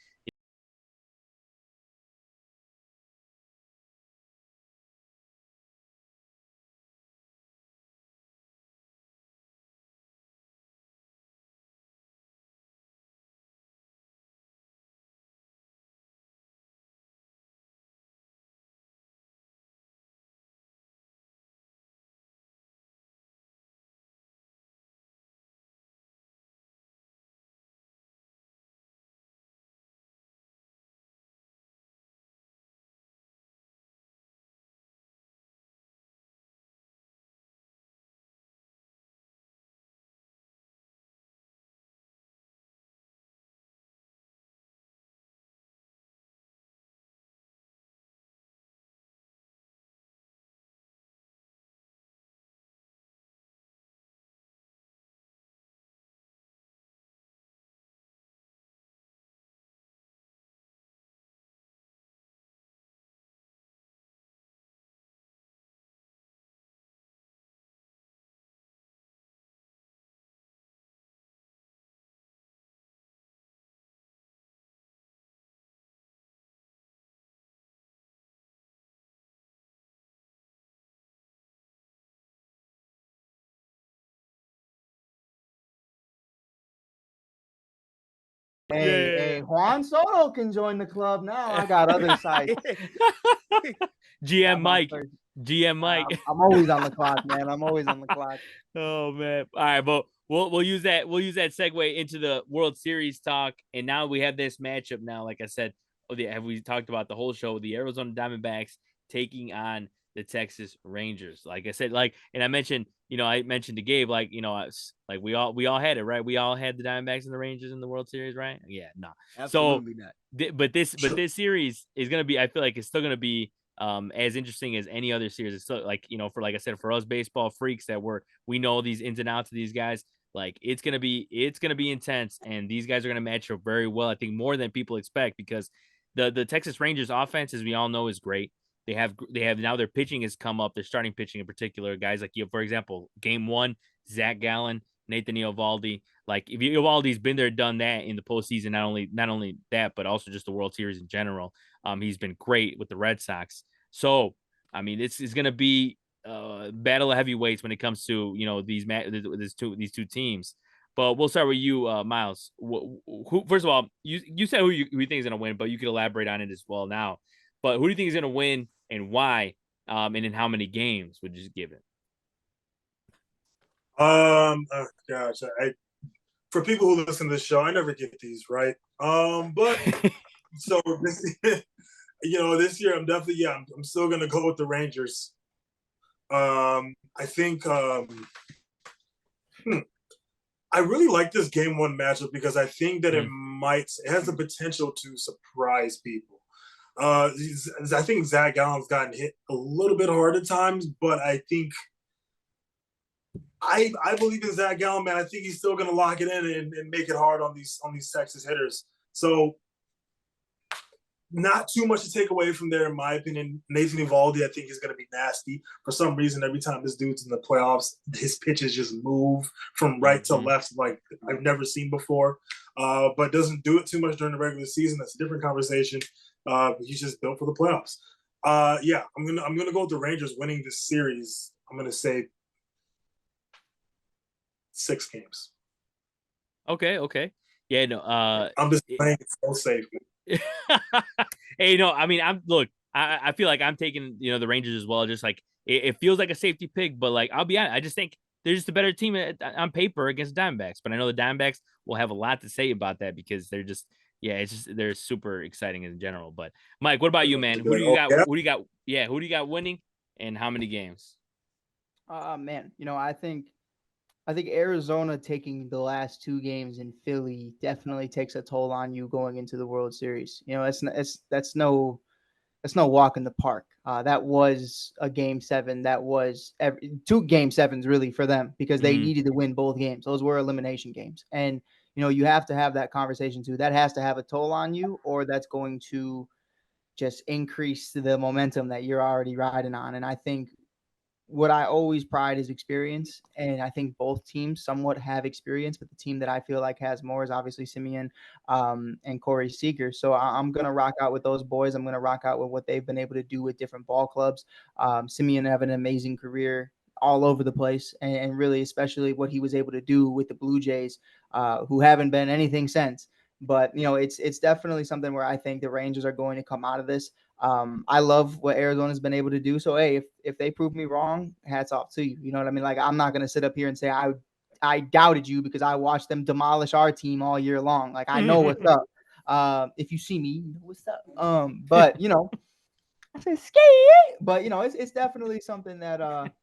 Hey, Juan Soto can join the club now. I got other sites. GM Mike. I'm always on the clock, man. I'm always on the clock. Oh man. All right, but we'll use that segue into the World Series talk. And now we have this matchup now. Like I said, have we talked about the whole show? The Arizona Diamondbacks taking on the Texas Rangers. Like I said, and I mentioned to Gabe, we all had it, right? We all had the Diamondbacks and the Rangers in the World Series, right? Yeah, no. Absolutely not. But this series is gonna be, I feel like it's still gonna be as interesting as any other series. It's still for like I said, for us baseball freaks that we know these ins and outs of these guys, like it's gonna be intense, and these guys are gonna match up very well. I think more than people expect, because the Texas Rangers offense, as we all know, is great. They have now their pitching has come up. Their starting pitching in particular, guys like for example, game one, Zach Gallen, Nathan Eovaldi. Like if Eovaldi's been there, done that in the postseason. Not only that, but also just the World Series in general. He's been great with the Red Sox. So I mean, this is going to be a battle of heavyweights when it comes to these two teams. But we'll start with you, Miles. Who first of all, you said who you think is going to win, but you could elaborate on it as well now. But who do you think is going to win and why? And in how many games would you give it? Gosh, for people who listen to the show, I never get these right. But so this, this year I'm definitely I'm still gonna go with the Rangers. I think I really like this game one matchup because I think that it has the potential to surprise people. I think Zach Gallen's gotten hit a little bit hard at times, but I think I believe in Zach Gallen, man. I think he's still going to lock it in and make it hard on these Texas hitters. So not too much to take away from there, in my opinion. Nathan Eovaldi, I think, is going to be nasty. For some reason, every time this dude's in the playoffs, his pitches just move from right to left like I've never seen before. But doesn't do it too much during the regular season. That's a different conversation. He's just built for the playoffs. I'm gonna go with the Rangers winning this series. I'm gonna say 6 games. Okay. Yeah, no. I'm just playing it so safe. Hey, no, I mean, I feel like I'm taking, the Rangers as well. Just like it feels like a safety pick, but like I'll be honest, I just think they're just a better team on paper against the Diamondbacks. But I know the Diamondbacks will have a lot to say about that because they're just, they're super exciting in general. But Mike, what about you, man? Who do you got? Yeah. Who do you got? Yeah, who do you got winning, and how many games? Man, I think Arizona taking the last 2 games in Philly definitely takes a toll on you going into the World Series. That's no walk in the park. That was a game 7. That was 2 game 7s really for them because they needed to win both games. Those were elimination games. And, you have to have that conversation too. That has to have a toll on you, or that's going to just increase the momentum that you're already riding on. And I think what I always pride is experience, and I think both teams somewhat have experience, but the team that I feel like has more is obviously Simeon and Corey Seager. So I'm going to rock out with those boys. I'm going to rock out with what they've been able to do with different ball clubs. Simeon having an amazing career all over the place, and really especially what he was able to do with the Blue Jays, who haven't been anything since. But it's definitely something where I think the Rangers are going to come out of this. I love what Arizona's been able to do. So hey, if they prove me wrong, hats off to you. You know what I mean? Like I'm not gonna sit up here and say I doubted you because I watched them demolish our team all year long. Like I know what's up. If you see me, you know what's up. But I say ski. But it's definitely something that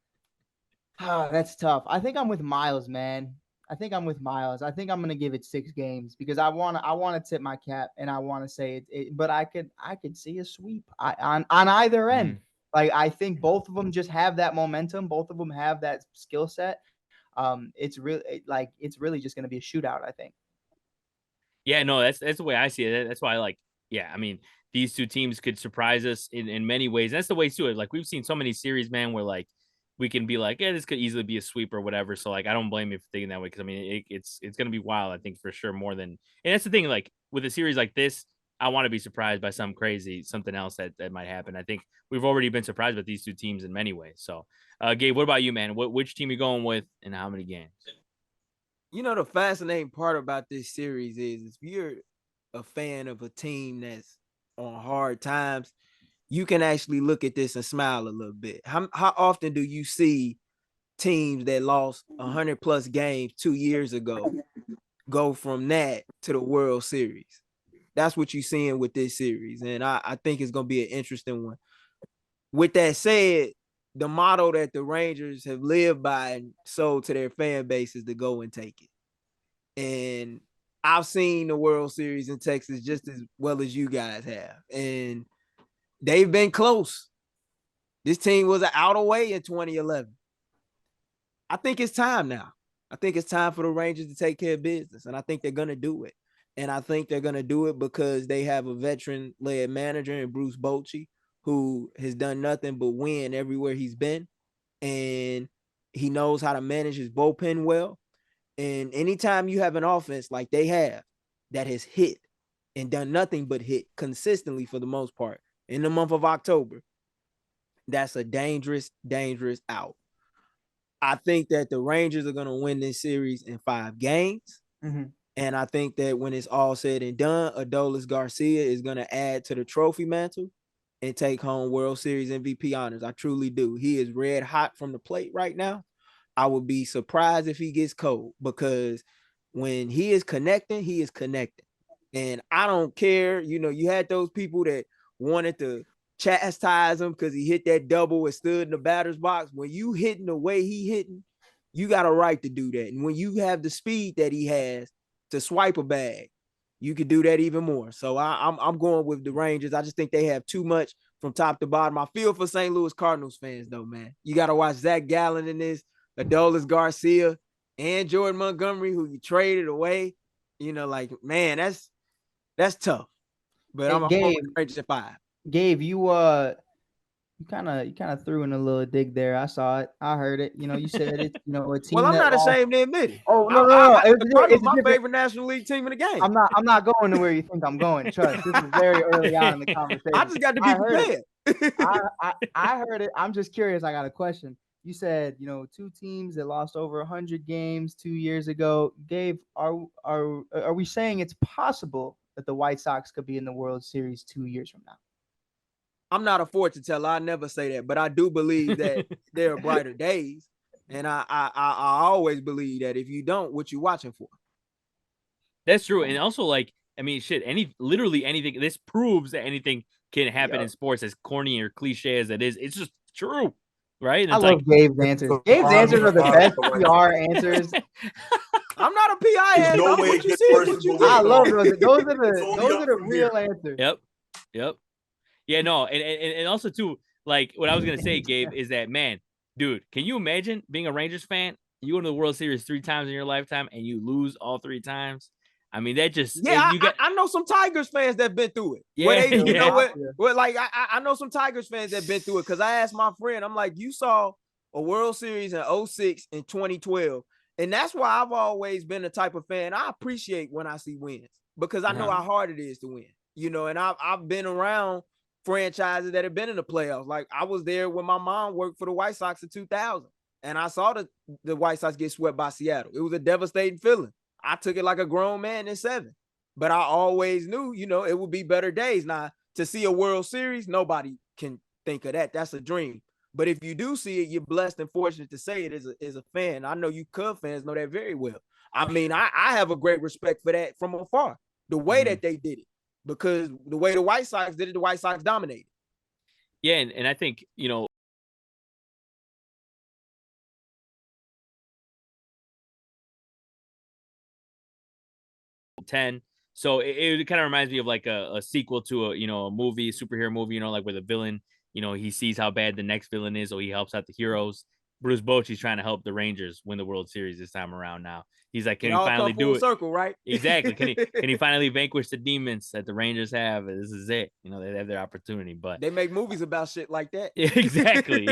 that's tough. I think I'm with Miles, man. I think I'm gonna give it 6 games because I wanna tip my cap and I want to say it. But I could see a sweep on either end. Like I think both of them just have that momentum. Both of them have that skill set. It's really just gonna be a shootout. I think. Yeah, no, that's the way I see it. That's why I like. Yeah, I mean, these 2 teams could surprise us in many ways. That's the way too. Like we've seen so many series, man, where like we can be like, yeah, this could easily be a sweep or whatever. So like, I don't blame you for thinking that way because I mean, it's gonna be wild. I think for sure more than, and that's the thing. Like with a series like this, I want to be surprised by something else that might happen. I think we've already been surprised with these 2 teams in many ways. So, Gabe, what about you, man? Which team you going with, and how many games? The fascinating part about this series is if you're a fan of a team that's on hard times, you can actually look at this and smile a little bit. How often do you see teams that lost 100 plus games 2 years ago go from that to the World Series? That's what you're seeing with this series. And I think it's going to be an interesting one. With that said, the motto that the Rangers have lived by and sold to their fan base is to go and take it. And I've seen the World Series in Texas just as well as you guys have. And they've been close. This team was out away in 2011. I think it's time now. I think it's time for the Rangers to take care of business. And I think they're going to do it. And I think they're going to do it because they have a veteran-led manager in Bruce Bochy, who has done nothing but win everywhere he's been. And he knows how to manage his bullpen well. And anytime you have an offense like they have that has hit and done nothing but hit consistently for the most part in the month of October, that's a dangerous, dangerous out. I think that the Rangers are going to win this series in 5 games. And I think that when it's all said and done, Adolis Garcia is going to add to the trophy mantle and take home World Series MVP honors. I truly do. He is red hot from the plate right now. I would be surprised if he gets cold, because when he is connecting, he is connecting. And I don't care, you had those people that wanted to chastise him because he hit that double and stood in the batter's box. When you hitting the way he hitting, you got a right to do that. And when you have the speed that he has to swipe a bag, you could do that even more. So I'm going with the Rangers. I just think they have too much from top to bottom. I feel for St. Louis Cardinals fans, though, man. You got to watch Zach Gallen in this, Adolis Garcia, and Jordan Montgomery, who you traded away. Man, that's tough. But Hey, I'm going with the Rangers at 5. Gabe, you kind of threw in a little dig there. I saw it. I heard it. You said it. A team. Well, I'm that not lost. ashamed to admit it. Oh no, no. The Cardinals my favorite National League team in the game. I'm not going to where you think I'm going. Trust. This is very early on in the conversation. I just got to be prepared. I heard it. I'm just curious. I got a question. You said, two teams that lost over 100 games 2 years ago. Gabe, are we saying it's possible that the White Sox could be in the World Series 2 years from now? I'm not a fortune teller. I never say that, but I do believe that there are brighter days. And I always believe that if you don't, what you watching for? That's true. And also, literally anything. This proves that anything can happen in sports, as corny or cliche as it is. It's just true, right? And I love Gabe's answers. Gabe's answers are the best PR answers. I'm not a PI head. No way. I love those. Those are the real answers. Yep. Yeah, no, and also too, like what I was gonna say, Gabe, is that, man, dude, can you imagine being a Rangers fan? You go to the World Series 3 times in your lifetime and you lose all 3 times. I mean, that just I know some Tigers fans that've been through it. Yeah, I know some Tigers fans that've been through it, because I asked my friend, I'm like, you saw a World Series in 06 and 2012, and that's why I've always been the type of fan I appreciate when I see wins, because I know how hard it is to win. And I've been around franchises that have been in the playoffs. Like, I was there when my mom worked for the White Sox in 2000, and I saw the White Sox get swept by Seattle. It was a devastating feeling. I took it like a grown man in 7, but I always knew, it would be better days. Now, to see a World Series, nobody can think of that. That's a dream. But if you do see it, you're blessed and fortunate to say it as a fan. I know you Cub fans know that very well. I mean, I have a great respect for that from afar, the way that they did it. Because the way the White Sox did it, the White Sox dominated. Yeah, and I think, 10. So it kind of reminds me of like a sequel to a movie, superhero movie, like where the villain, he sees how bad the next villain is, so he helps out the heroes. Bruce Bochy's trying to help the Rangers win the World Series this time around now. He's like, can he finally do it? Circle, right? Exactly. Can he finally vanquish the demons that the Rangers have? This is it. They have their opportunity, but they make movies about shit like that. Exactly.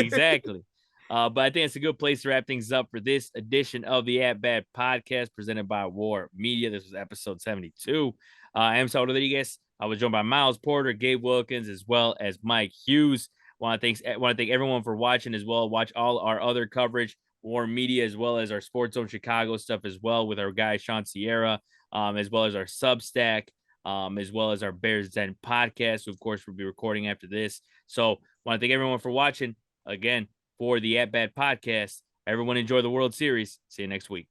But I think it's a good place to wrap things up for this edition of the At Bat podcast presented by WARR Media. This was episode 72. I am Saul Rodriguez. I was joined by Miles Porter, Gabe Wilkins, as well as Mike Hughes. Want to thank everyone for watching as well. Watch all our other coverage, WARR Media, as well as our Sports Zone Chicago stuff as well with our guy Sean Sierra, as well as our Substack, as well as our Bears Den podcast, who of course we'll be recording after this. So want to thank everyone for watching again for the At Bat podcast. Everyone enjoy the World Series. See you next week.